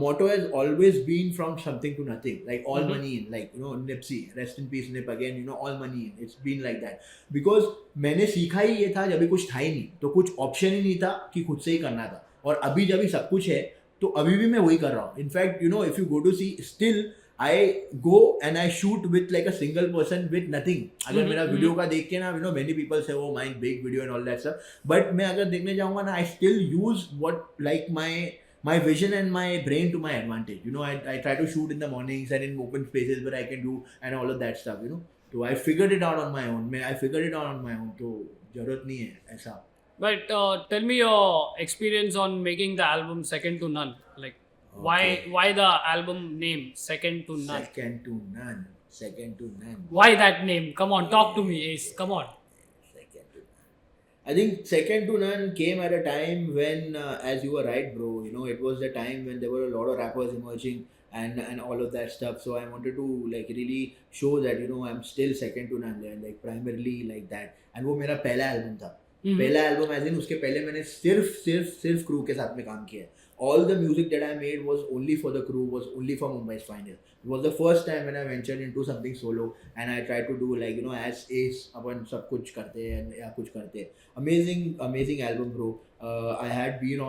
motto has always been from something to nothing, like all money in, like you know Nipsey, rest in peace Nip, again, you know, all money in. It's been like that because मैंने सीखा ही ये था, जब भी कुछ था ही नहीं तो कुछ ऑप्शन ही नहीं था कि खुद से ही करना था, और अभी जब भी सब कुछ है तो अभी भी मैं वही कर रहा हूँ। In fact you know if you go to see still I go and I shoot with like a single person with nothing. अगर मेरा वीडियो का देख के ना, यू नो मेनी पीपल से वो mind big video and all that stuff, but मैं अगर देखने जाऊंगा ना, I still use what like my vision and my brain to my advantage. You know, I try to shoot in the mornings and in open spaces where I can do and all of that stuff, you know. So I figured it out on my own. I figured it out on my own. तो जरूरत नहीं है ऐसा। But tell me your experience on making the album Second to None. Like, why the album name Second to None? Second to none. Second to none. Why that name? Come on, talk to me, Ace. Come on. Second to none. I think Second to None came at a time when, as you were right, bro, you know, it was the time when there were a lot of rappers emerging and all of that stuff. So I wanted to like really show that, you know, I'm still second to none, like primarily like that. And वो मेरा पहला album था। पहला album as in उसके पहले मैंने सिर्फ crew के साथ में काम किया है। All the music that I made was only for the crew, was only for Mumbai's finest. It was the first time when I ventured into something solo and I tried to do like, you know, as Ace अपन सब कुछ करते हैं या कुछ करते हैं। Amazing album, bro. I had been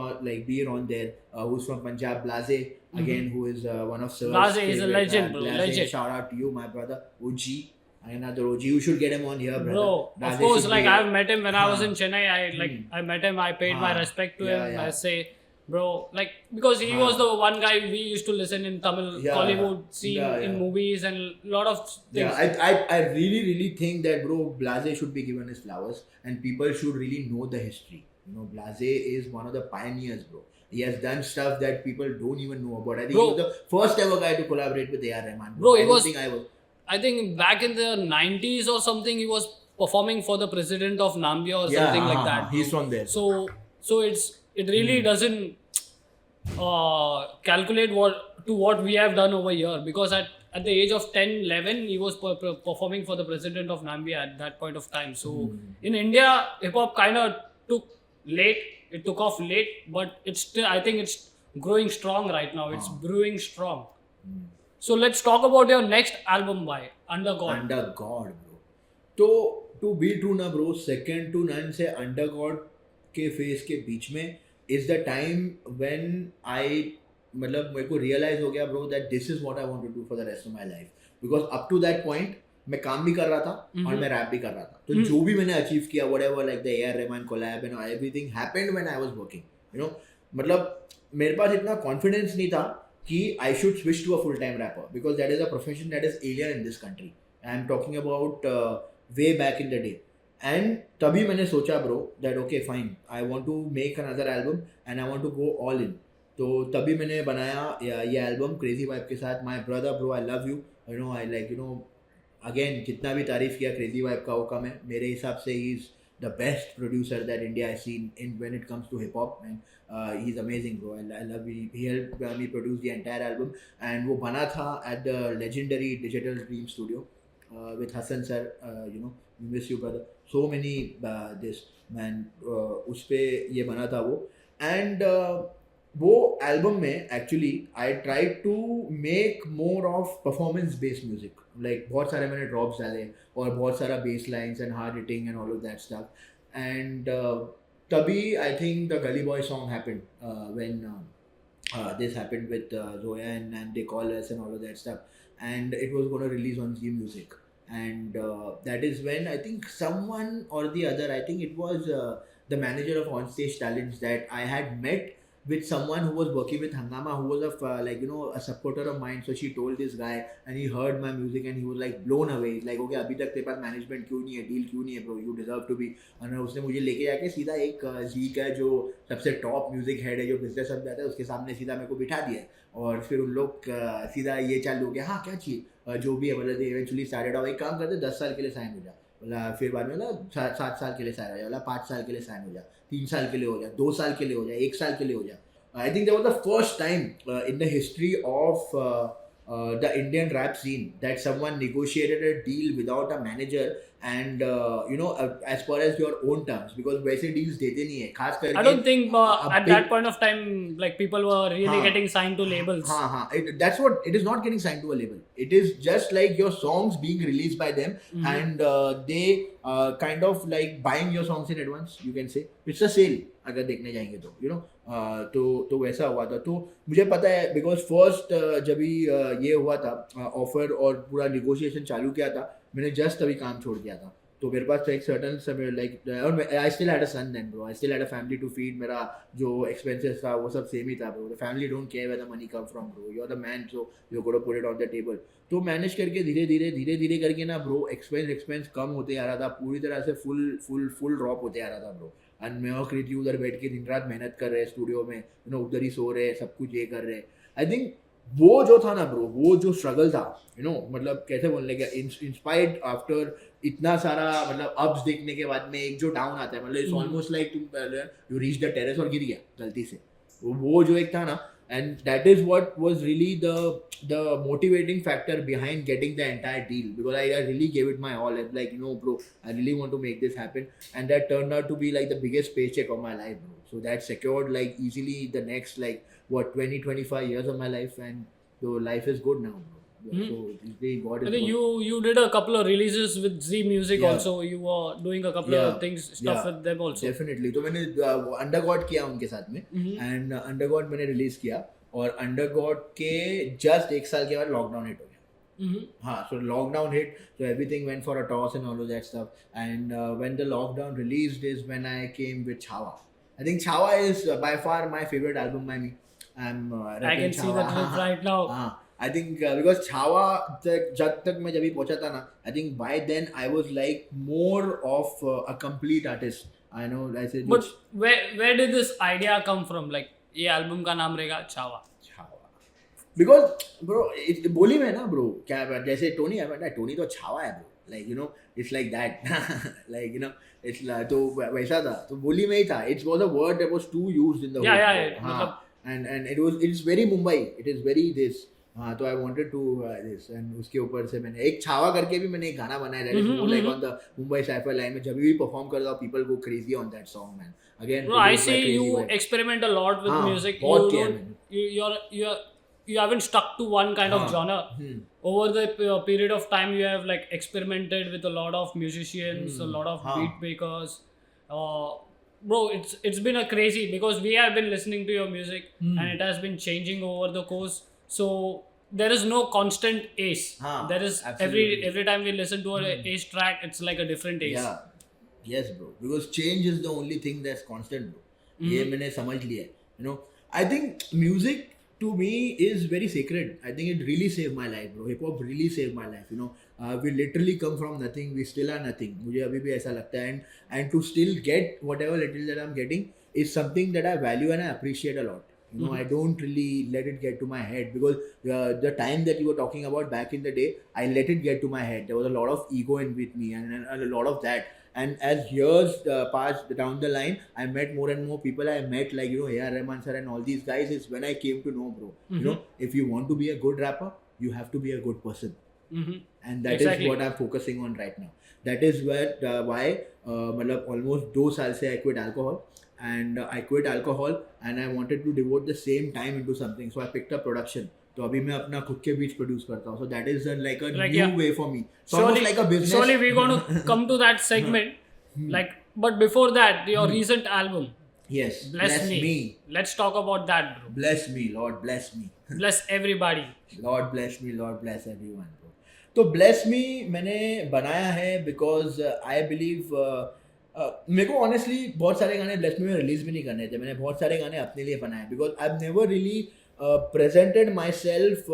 on there, who's from Punjab, Blaze, again, who is one of Sir's Blaze is a favorite, legend, bro. Blaze, Legend. shout out to you, my brother. OG. Another OG. You should get him on here, brother. Bro, Blaze of course, should like be- I've met him when I was in Chennai. I met him. I paid my respect to him. yeah. I say, bro, like because he was the one guy we used to listen in Tamil Hollywood scene in movies and lot of things. Yeah, I really think that, bro, Blaze should be given his flowers and people should really know the history. You know, Blaze is one of the pioneers, bro. He has done stuff that people don't even know about. I think he was the first ever guy to collaborate with A.R. Rahman. Bro, I think back in the 90s or something, he was performing for the president of Nambia or something like that. He's from there. So it really doesn't calculate what we have done over here, because at the age of 10, 11, he was performing for the president of Nambia at that point of time. So in India, hip hop kind of took off late, but it's still, I think it's growing strong right now. It's brewing strong. So let's talk about your next album by Under God. Under God, bro. तो to be true ना bro, Second to None से Under God के face के बीच में is the time when मतलब मेरे को realize हो गया bro that this is what I want to do for the rest of my life. Because up to that point मैं काम भी कर रहा था और मैं रैप भी कर रहा था। तो जो भी मैंने अचीव किया, whatever like the A.R. Rahman collab and everything happened when I was working. You know, मतलब मेरे पास इतना confidence नहीं था कि I should switch to a full-time rapper, because that is a profession that is alien in this country. I am talking about way back in the day. And तभी मैंने सोचा bro that okay fine, I want to make another album and I want to go all in. तो तभी मैंने बनाया ये album crazy vibe के साथ। My brother bro, I love you, you know, I like, you no, again जितना भी तारीफ किया क्रेजी वाइब का वो कम है। मेरे हिसाब से he is the best producer that India has seen in when it comes to hip hop, and he's amazing, bro. I love he helped me produce the entire album, and वो बना था at the legendary Digital Dream Studio with Hassan sir. You know, we miss you, brother. So many this man उस पे ये बना था वो, and वो एल्बम में actually I try to make more of performance based music. Like बहुत सारे मैंने ड्रॉप्स डाले और बहुत सारा bass lines and hard hitting and all of that stuff. And तभी I think the Gully Boy song happened when this happened with Zoya and they call us and all of that stuff. and it was going to release on Z Music. And that is when I think someone or the other, I think it was the manager of Onstage Talents that I had met with someone who was working with Hangama, who was a supporter of mine. So she told this guy, and he heard my music, and he was like blown away. He's like, okay, अभी तक तेरे पास management क्यों नहीं है, deal क्यों नहीं है, bro? You deserve to be. और उसने मुझे लेके जाके सीधा एक जी का जो सबसे टॉप म्यूजिक हेड है, जो बिजनेस सब जाता है, उसके सामने सीधा मेरे को बिठा दिया, और फिर उन लोग सीधा ये चालू हो गया, हाँ क्या चाहिए, जो भी है, मतलब इवेंचुअली स्टार्टेड ऑफ, एक काम करते 10 साल के लिए साइन हो जा, बोला फिर बाद में ना 7 साल के लिए साइन हो जा, बोला 5 साल के लिए साइन हो जा, 3 साल के लिए हो जा, 2 साल के लिए हो जा, 1 साल के लिए हो जा. I think that was the first time in the history of the Indian rap scene that someone negotiated a deal without a manager and as far as your own terms, because वैसे deals देते नहीं है, खास करके. I don't think at that point of time like people were really getting signed to labels. That's what it is, not getting signed to a label. It is just like your songs being released by them, and they kind of like buying your songs in advance, you can say. It's a sale अगर देखने जाएंगे तो तो वैसा हुआ था. तो मुझे पता है बिकॉज फर्स्ट जब भी ये हुआ था ऑफर और पूरा निगोशिएशन चालू किया था, मैंने जस्ट अभी काम छोड़ दिया था, तो मेरे पास एक सर्टन समय like I still had a son then bro, I still had a family to feed. मेरा जो एक्सपेंसेस था वो सब सेम ही था bro. The family don't care where the money come from bro, you are the man, so you got to put it on the table. तो manage करके धीरे धीरे करके ना ब्रो एक्सपेंस कम होते आ रहा था, पूरी तरह से फुल ड्रॉप होते आ रहा था ब्रो. एंड मैं और कृति उधर बैठ के दिन रात मेहनत कर रहे हैं स्टूडियो में, उधर ही सो रहे हैं, सब कुछ ये कर रहे हैं. आई थिंक वो जो था ना ब्रो, वो जो स्ट्रगल था मतलब कैसे बोलने का, इंस्पायर्ड आफ्टर इतना सारा मतलब अप्स देखने के बाद में एक जो डाउन आता है, मतलब it's almost like you reach the terrace और गिर गया गलती से, वो जो एक था ना. And that is what was really the motivating factor behind getting the entire deal, because I really gave it my all. I'm like, bro, I really want to make this happen, and that turned out to be like the biggest paycheck of my life, bro. So that secured like easily the next like 20-25 years of my life, and so life is good now, bro. So they got it. I think you did a couple of releases with Z Music also. You were doing a couple of stuff with them also. Definitely. तो मैंने अंडरगॉड किया उनके साथ में, and अंडरगॉड मैंने release किया, और अंडरगॉड के जस्ट 1 साल के बाद लॉकडाउन हिट हो गया. हाँ, so lockdown hit, so everything went for a toss and all of that stuff. And when the lockdown released is when I came with Chhawa. I think Chhawa is by far my favorite album by me. I can see the clip right now. I think because Chhawa जब तक मैं जब भी पहुंचा था ना, I think by then I was like more of a complete artist. I know I said. But where did this idea come from? Like ये album का नाम रहेगा Chhawa. Because bro, बोली में ना bro, क्या जैसे टोनी है, टोनी तो छावा है bro. Like it's like that. like it's like, तो वैसा था, तो बोली में ही था. It was a word that was too used in the yeah. And it's very Mumbai. It is very this. हाँ, तो I wanted to this, and उसके ऊपर से मैंने एक छावा करके भी मैंने एक गाना बनाया, that is more like on the Mumbai sci-fi line में जब भी perform करता हूँ, people go crazy on that song, man. Again, bro, I see you experiment a lot with music. You haven't stuck to one kind of genre. Over the period of time, you have like experimented with a lot of musicians, a lot of beat makers. Bro, it's been a crazy, because we have been listening to your music and it has been changing over the course. So there is no constant ace. There is every time we listen to an ace track, it's like a different ace. Yeah, yes, bro. Because change is the only thing that's constant, bro. ये मैंने समझ लिया. I think music to me is very sacred. I think it really saved my life, bro. Hip hop really saved my life. We literally come from nothing. We still are nothing. मुझे अभी भी ऐसा लगता है, and to still get whatever little that I'm getting is something that I value and I appreciate a lot. I don't really let it get to my head, because the time that you were talking about back in the day, I let it get to my head. There was a lot of ego in with me, and a lot of that. And as years passed down the line, I met more and more people. I met like A.R. Rahman sir and all these guys. Is when I came to know, bro. If you want to be a good rapper, you have to be a good person. And that is what I'm focusing on right now. That is where why almost 2 साल से I quit alcohol. And I quit alcohol, and I wanted to devote the same time into something. So I picked up production. तो अभी मैं अपना खुद के beats produce करता हूँ. So that is like a new way for me. So almost like a business. Surely we're going to come to that segment. But before that, your recent album. Yes. Bless me. Let's talk about that, bro. Bless me, Lord. Bless me. bless everybody. Lord bless me, Lord bless everyone, bro. तो Bless Me मैंने बनाया है because I believe मेरे को honestly बहुत सारे गाने Bless Me में रिलीज भी नहीं करने थे. मैंने बहुत सारे गाने अपने लिए बनाए because I've never really presented myself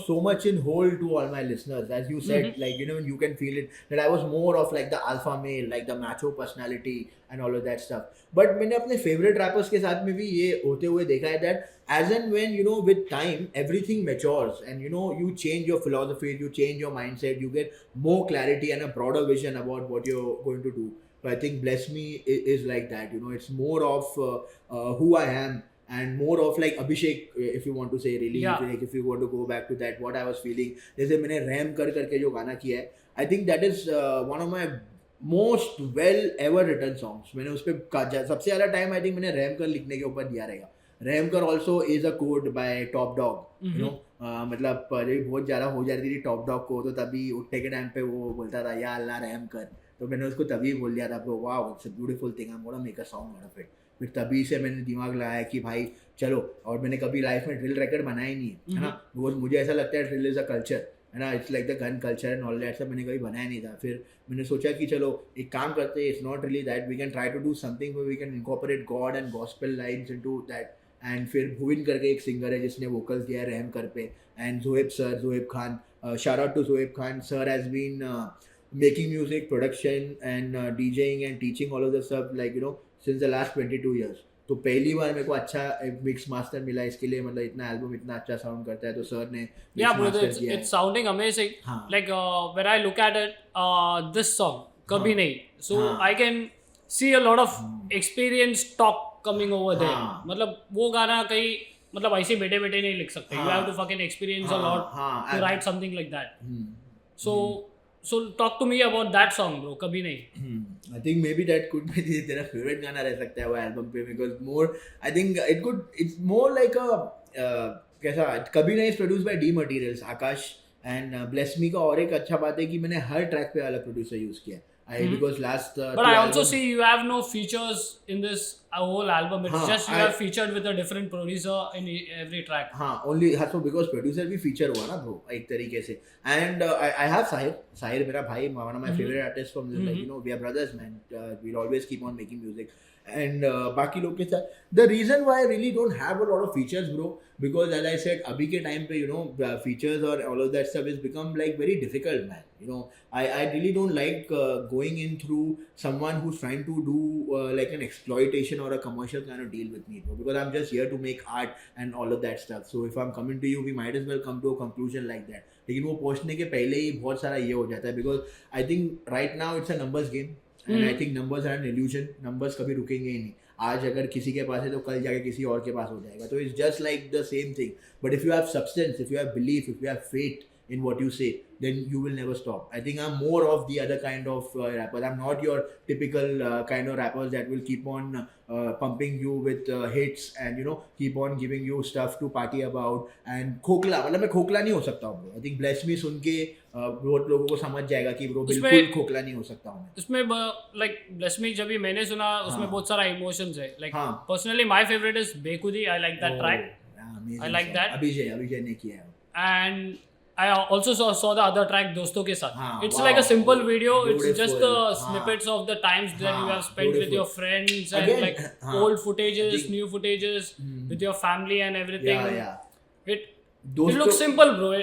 so much in whole to all my listeners, as you said, like you can feel it that I was more of like the alpha male, like the macho personality and all of that stuff. But मैंने अपने favorite rappers के साथ में भी ये होते हुए देखा है that as and when with time everything matures and you change your philosophy, you change your mindset, you get more clarity and a broader vision about what you're going to do. So I think Bless Me is like that. It's more of who I am and more of like Abhishek, if you want to say really, like if you want to go back to that, what I was feeling. जैसे मैंने RAM करके जो गाना किया है, I think that is one of my most well ever written songs. मैंने उस पर सबसे ज़्यादा टाइम आई थिंक मैंने रैम कर लिखने के ऊपर दिया रहेगा. रैमकर also is a code by Top Dog. मतलब जब बहुत ज़्यादा हो जाती थी टॉप डॉग को, तो तभी उठने के टाइम पे वो बोलता था या अल्लाह रहम कर. तो मैंने उसको तभी बोल दिया था bro, wow it's a beautiful thing, I am gonna make a song out of it. फिर तभी से मैंने दिमाग लगाया कि भाई चलो. और मैंने कभी लाइफ में ड्रिल रिकॉर्ड बनाया ही नहीं है ना. बिकॉज मुझे ऐसा लगता है ड्रिल इज़ अ कल्चर है ना, it's like the gun culture and all that सब मैंने कभी बनाया नहीं था. फिर मैंने सोचा कि चलो एक काम करते हैं, it's not really that, we can try to do something where we can incorporate God and gospel lines into that. And फिर भुविन करके एक सिंगर है जिसने वोकल्स दिया है रहम कर पे, and Zoheb Khan, shout out to Zoheb Khan. Sir has been making music, production and DJing and teaching all of the stuff like since the last 22 years. तो पहली बार मेरे को अच्छा मिक्स मास्टर मिला इसके लिए, मतलब इतना एल्बम इतना अच्छा साउंड करता है तो सर ने yeah bro, it's sounding amazing. Like when I look at it, this song kabhi nahi, so I can see a lot of experience talk coming over there. मतलब वो गाना कहीं मतलब ऐसे बैठे बैठे नहीं लिख सकते. You have to fucking experience a lot to write something like that. So talk to me about that song bro, kabhi nahi. I think maybe that could be तेरा favorite गाना रह सकता है वो एल्बम पे, because more I think it's more like a कैसा कभी नहीं is produced by D Materials, Akash and Bless Me का. और एक अच्छा बात है कि मैंने हर ट्रैक पे अलग प्रोड्यूसर यूज किया. Because last but I also see you have no features in this whole album. It's just you have featured with a different producer in every track. Only so because producer भी feature हुआ ना bro एक तरीके से. And I have Sahir मेरा भाई, one of my favorite artists from like we are brothers man. We'll always keep on making music. And बाकी लोग के साथ the reason why I really don't have a lot of features bro, because as I said अभी के time पे features or all of that stuff has become like very difficult man. I really don't like going in through someone who's trying to do like an exploitation or a commercial kind of deal with me bro, because I'm just here to make art and all of that stuff. So if I'm coming to you, we might as well come to a conclusion like that. लेकिन वो पहुंचने के पहले ही बहुत सारा ये हो जाता है, because I think right now it's a numbers game. And I think numbers are an illusion. Numbers कभी रुकेंगे ही नहीं. आज अगर किसी के पास है तो कल जाके किसी और के पास हो जाएगा. तो it's just like the same thing. But if you have substance, if you have belief, if you have faith in what you say, then you will never stop. I think I'm more of the other kind of rappers. I'm not your typical kind of rappers that will keep on pumping you with hits and keep on giving you stuff to party about. And खोखला, मतलब मैं खोखला नहीं हो सकता हूँ. I think Bless Me सुन के बहुत लोगों को समझ जाएगा कि ब्रो बिल्कुल खोखला नहीं हो सकता हूँ. उसमें like Bless Me जब भी मैंने सुना उसमें बहुत सारा emotions है. Like personally my favorite is Bekhudi. I like that track. I like that. Abhijay ने किया है. And I also saw the other track दोस्तों के साथ. It's like a simple video. Beautiful. It's just the snippets of the times that you have spent with your friends and again, like old footages, new footages with your family and everything. It looks simple bro.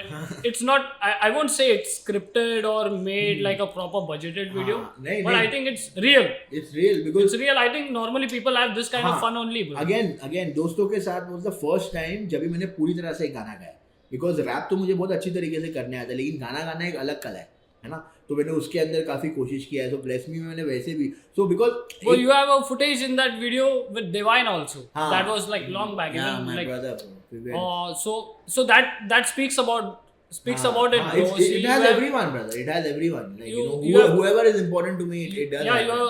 It's not, I won't say it's scripted or made like a proper budgeted video, but I think it's real. It's real because it's real. I think normally people have this kind of fun only bro. Again दोस्तों के साथ was the first time जब भी मैंने पूरी तरह से गाना गाया. बिकॉज रैप तो मुझे बहुत अच्छी तरीके से करने आता है, लेकिन गाना गाना एक अलग कला है ना. तो मैंने उसके अंदर काफी कोशिश किया है. सो ब्लेस मी में मैंने वैसे भी so because you have a footage in that video with Divine also. That was like long back. Yeah, even my like brother. So that speaks about it bro. It has everyone brother. It has everyone. Like whoever is important to me, it does. Yeah,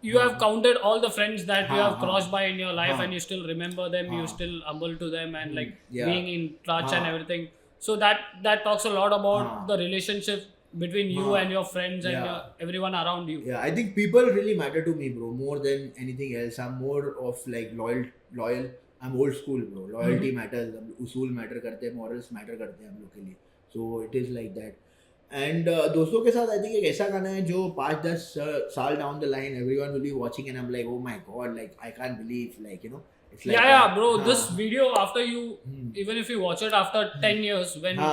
you have counted all the friends that you have crossed by in your life and you still remember them, you still humble to them and like being in touch and everything. So that talks a lot about the relationship between you and your friends and everyone around you. Yeah, I think people really matter to me bro, more than anything else. I'm more of like loyal I'm old school bro. Loyalty matters. उसूल matter करते हैं, morals matter करते हैं हम लोग के लिए. So it is like that. And दोस्तों के साथ आई थिंक एक ऐसा गाना है जो 5-10 साल down the line everyone will be watching and I am like oh my God like I can't believe like you no it's like yeah bro this video after you even if you watch it after 10 years when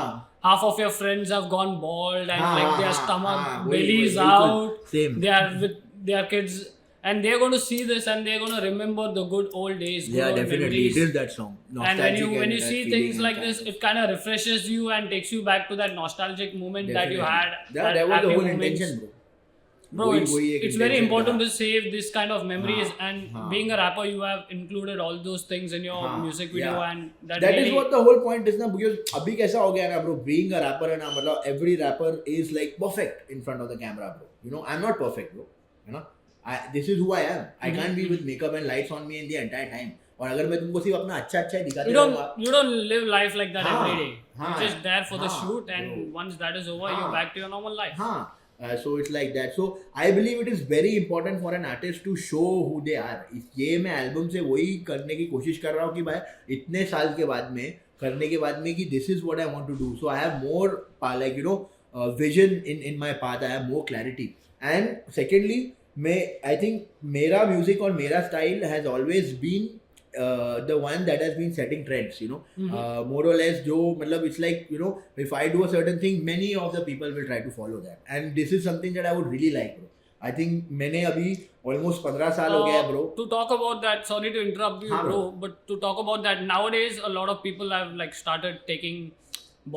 half of your friends have gone bald and like their stomach bellies out they are with their kids and they're going to see this and they're going to remember the good old days definitely memories. it is that song And when you see things like this it kind of refreshes you and takes you back to that nostalgic moment that you had that was the whole intention bro it's very important to save this kind of memories and being a rapper you have included all those things in your music video and that really, is what the whole point is na because abhi kaisa ho gaya na bro being a rapper na matlab every rapper is like perfect in front of the camera bro you know I'm not perfect bro you know this is who I am I can't be with makeup and lights on me in the entire time और अगर मैं तुमको सिर्फ अपना अच्छा ही दिखाते रहूंगा you don't live life like that every day you're just there for the shoot and once that is over you're back to your normal life so it's like that so I believe it is very important for an artist to show who they are ये मैं album से वही करने की कोशिश कर रहा हूँ कि भाई इतने साल के बाद में करने के बाद में कि this is what I want to do so I have more like you know vision in my path I have more clarity and secondly I think मेरा music और मेरा style has always been the one that has been setting trends you know more or less जो मतलब it's like you know if I do a certain thing many of the people will try to follow that and this is something that I would really like bro I think मैंने अभी almost 15 साल हो गया bro to talk about that sorry to interrupt you bro but to talk about that nowadays a lot of people have like started taking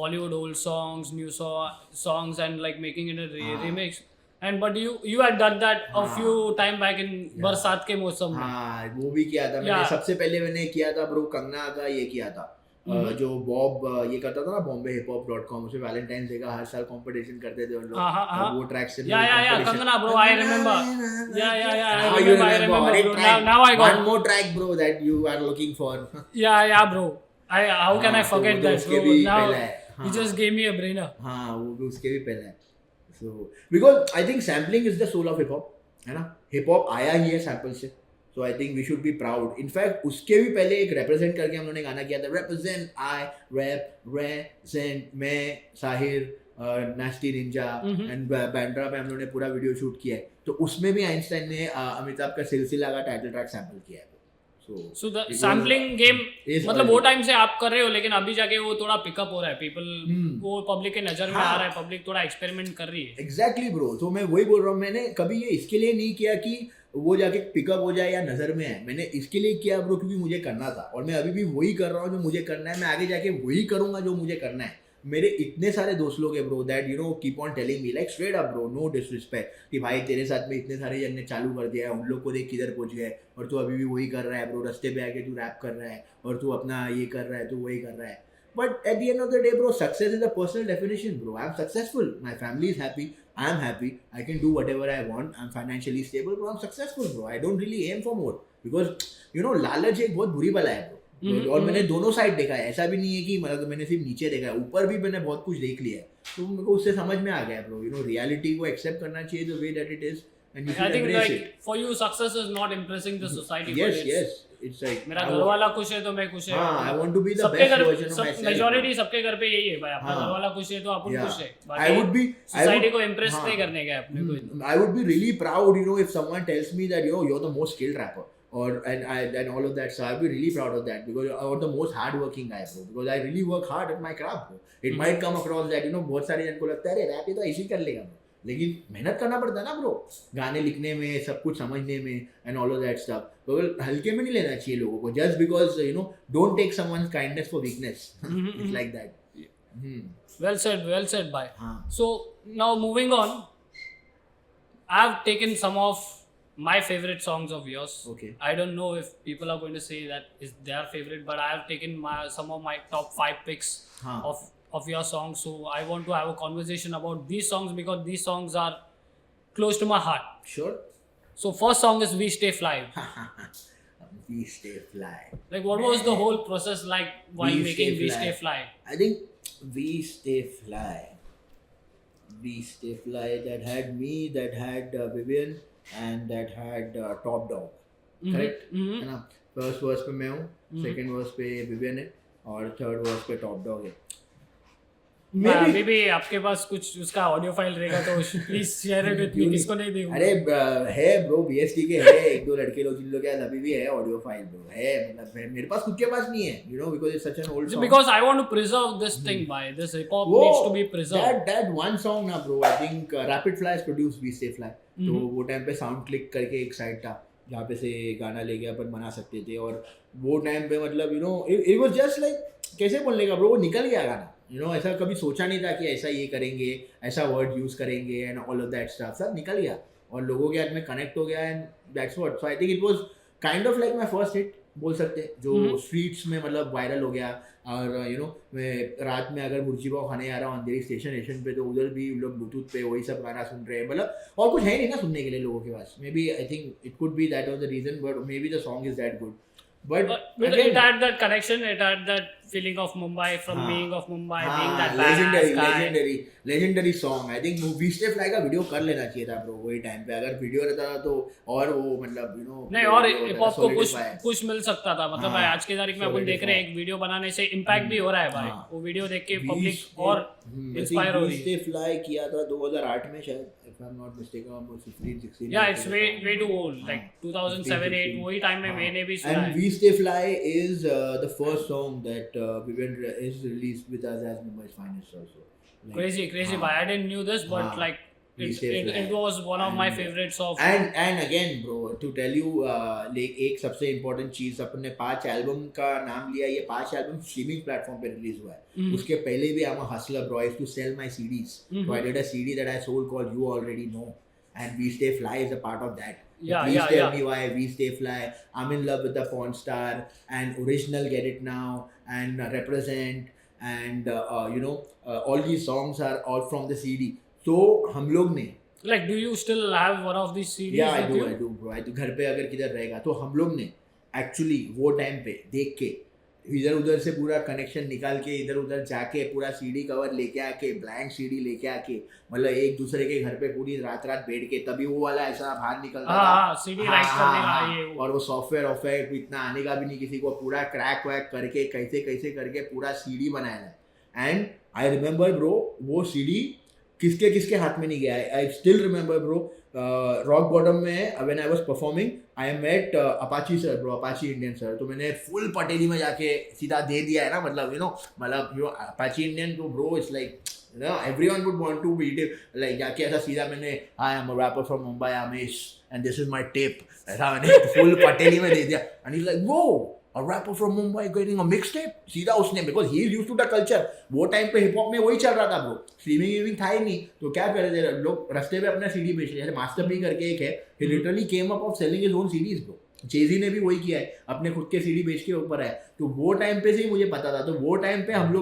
Bollywood old songs new songs and like making it a remix and but you had done that a few time back in बरसात के मौसम में वो भी किया था मैंने सबसे पहले मैंने किया था ब्रो कंगना का ये किया था जो बॉब ये करता था ना BombayHipHop.com उसमें वैलेंटाइन डे का हर साल कंपटीशन करते थे उन लोग वो ट्रैक से Kangana bro I remember I remember now I got one more track bro that you are looking for yeah bro how can I forget that bro now you just gave me a brainer हाँ वो भी उसके भी पहले है so because I think sampling is the soul of hip hop है ना hip hop आया ही है सैंपल से so I think we should be proud in fact उसके भी पहले एक represent करके हम लोगों ने गाना किया था represent I represent मैं Sahir nasty Ninja and Bandra पे हम लोगों ने पूरा वीडियो शूट किया है तो उसमें भी आइंस्टाइन ने अमिताभ का सिलसिला का टाइटल ट्रैक सैंपल किया है so the sampling game मतलब वो टाइम से आप कर रहे हो लेकिन अभी जाके वो थोड़ा पिकअप हो रहा है पीपल वो पब्लिक के नजर में आ रहा है पब्लिक थोड़ा एक्सपेरिमेंट कर रही है एग्जैक्टली ब्रो तो मैं वही बोल रहा हूँ मैंने कभी ये इसके लिए नहीं किया कि वो जाके पिकअप हो जाए या नजर में आए मैंने इसके लिए किया ब्रो क्योंकि मुझे करना था और मैं अभी भी वही कर रहा हूँ जो मुझे करना है मैं आगे जाके वही करूंगा जो मुझे करना है मेरे इतने सारे दोस्त लोग हैं bro that you know keep on telling me like straight up bro no disrespect कि भाई तेरे साथ में इतने सारे जन ने चालू कर दिया है उन लोग को देख किधर पहुंच गए और तू अभी भी वही कर रहा है ब्रो रास्ते पे आके तू रैप कर रहा है और तू अपना ये कर रहा है तू वही कर रहा है but at the end of the day bro success is a personal definition bro I am successful my family is happy I am happy I can do whatever I want I am financially stable bro I am successful bro I don't really aim for more because you know लालच एक बहुत बुरी बला है bro और मैंने दोनों side देखा है ऐसा भी नहीं है कि मतलब मैंने सिर्फ नीचे देखा है ऊपर भी मैंने बहुत कुछ देख लिया है तो मेरे को उससे समझ में आ गया ब्रो यू नो रियलिटी को एक्सेप्ट करना चाहिए the way that it is and you should embrace it for you success is not impressing the society yes it's like मेरा घर वाला खुश है तो मैं खुश है हां I want to be the best version of my self majority सबके घर पे यही है भाई अपना घर वाला खुश है तो अपन खुश है आई वुड बी सोसाइटी को इंप्रेस नहीं करने का अपने को I would be really proud you know if someone tells me that you are the most skilled rapper or and all of that so I'll be really proud of that because I'm the most hardworking guy bro because I really work hard at my craft bro it might come across that you know बहुत सारे जन को लगता है अरे rap ये तो ऐसे ही कर लेगा लेकिन मेहनत करना पड़ता है ना ब्रो गाने लिखने में सब कुछ समझने में and all of that stuff तो हल्के में नहीं लेना चाहिए लोगों को just because you know don't take someone's kindness for weakness it's like that well said bhai so now moving on I have taken some of my favorite songs of yours. Okay. I don't know if people are going to say that is their favorite, but I have taken some of my top 5 picks of your songs. So I want to have a conversation about these songs because these songs are close to my heart. Sure. So first song is We Stay Fly. We Stay Fly. Like what was the whole process like while making We Stay Fly? I think We Stay Fly. We Stay Fly that had me, that had Vivian. And that had Top Dog, correct? First verse पे मैं हूँ, second verse पे Vivian है और third verse पे Top Dog है। अभी भी आपके पास कुछ उसका ऑडियो फाइल रहेगा तो please share it with me, किसको नहीं दी। अरे है ब्रो, बीएसटी के है एक दो लड़के लोग जिन लोग के पास अभी भी है ऑडियो फाइल ब्रो, है मतलब मेरे पास खुद के पास नहीं है, you know, because it's such an old song, because I want to preserve this thing by this hip hop needs to be preserved. That one song ना bro, I think rapid fly is produced we stay fly, तो वो time पे sound click करके एक site था जहाँ पे से गाना लेके अपन बना सकते थे, और वो टाइम पे मतलब you no it was just like, कैसे बोलने का ब्रो, वो निकल गया गाना, यू नो, ऐसा कभी सोचा नहीं था कि ऐसा ये करेंगे, ऐसा वर्ड यूज करेंगे and all of that stuff, सब निकल गया और लोगों के हाथ में कनेक्ट हो गया and that's what, so I think it was kind of like my first hit बोल सकते हैं, जो स्ट्रीट्स में मतलब वायरल हो गया। और यू नो मैं रात में अगर मुर्जी पाव खाने आ रहा हूँ अंधेरी स्टेशन पे, तो उधर भी लोग ब्लूटूथ पे वही सब गाना सुन रहे हैं, मतलब और कुछ है नहीं ना सुनने के लिए लोगों के पास, maybe I think it could be that was the reason, but maybe the song is that good, but it had that connection, it had that feeling of Mumbai, from being of Mumbai, being that legendary song. I think We Stay Fly का video कर लेना चाहिए था bro वही time पे, अगर video रहता तो और वो मतलब यू नो नहीं, और हिप हॉप को पुश मिल सकता था, मतलब भाई आज की तारीख में अपन देख रहे हैं एक वीडियो बनाने से इम्पैक्ट भी हो रहा है भाई, वो वीडियो देख के पब्लिक और इंस्पायर हो रही है। We Stay Fly किया था 2008 में शायद, if I'm not mistaken, about 15-16, yeah, it's way too old, like 2007-8 वही टाइम में मैंने भी सुना है। And We Stay Fly is the first song that Vivian is released with us as Mumbai's finest also. Like, crazy bhai, I didn't knew this, but like it was one of my favorites of and again bro, to tell you like एक सबसे important चीज, अपन ने 5 album का नाम लिया, ये 5 album streaming platform पे release हुआ है, उसके पहले भी I'm a hustler bro, I used to sell my CDs, so I did a CD that I sold called You Already Know, and We Stay Fly is a part of that. Please tell me why We Stay Fly, I'm in love with the porn star, and Original, Get It Now, and Represent, and you know all these songs are all from the CD. So हम लोग ने like, do you still have one of these CDs? Yeah, I do bro, I do, घर पे अगर किधर रहेगा तो हम लोग ने एक्चुअली वो टाइम पे देख के इधर उधर से पूरा कनेक्शन निकाल के इधर उधर जाके पूरा सीडी कवर लेके आके ब्लैंक सीडी लेके आके मतलब एक दूसरे के घर पे पूरी रात बैठ के, तभी वो वाला ऐसा बाहर निकलता था सीडी राइट करने का ये, और वो सॉफ्टवेयर इतना आने का भी नहीं किसी को, पूरा क्रैक वैक करके कैसे करके पूरा सीडी बनाया है। एंड आई रिमेम्बर ब्रो वो सीडी किसके हाथ में नहीं गया है, I still remember bro, rock bottom में when I was performing I met Apache sir bro, Apache Indian sir, तो मैंने फुल पटेली में जाके सीधा दे दिया है ना, मतलब यू नो अपाची इंडियन तो bro it's like you know everyone would want to beat it, like जाके ऐसा सीधा मैंने I am a rapper from Mumbai आमेश and this is my tape, ऐसा मैंने फुल पटेली में दे दिया, एंड ही लाइक वो a rapper from Mumbai getting a mixtape, सीधा उसने, because he is used to the culture, वो टाइम पे हिप हॉप में वही चल रहा था ब्रो, स्ट्रीमिंग था ही नहीं, तो क्या कर रहे थे लोग रास्ते पे अपना सीडी बेच रहे, जैसे मास्टर पी करके एक है, he literally came up of selling his own CDs bro, JG ने भी वही किया है, अपने खुद के सीडी बेच के ऊपर है, तो वो टाइम पे से ही मुझे पता था, तो वो टाइम पे हम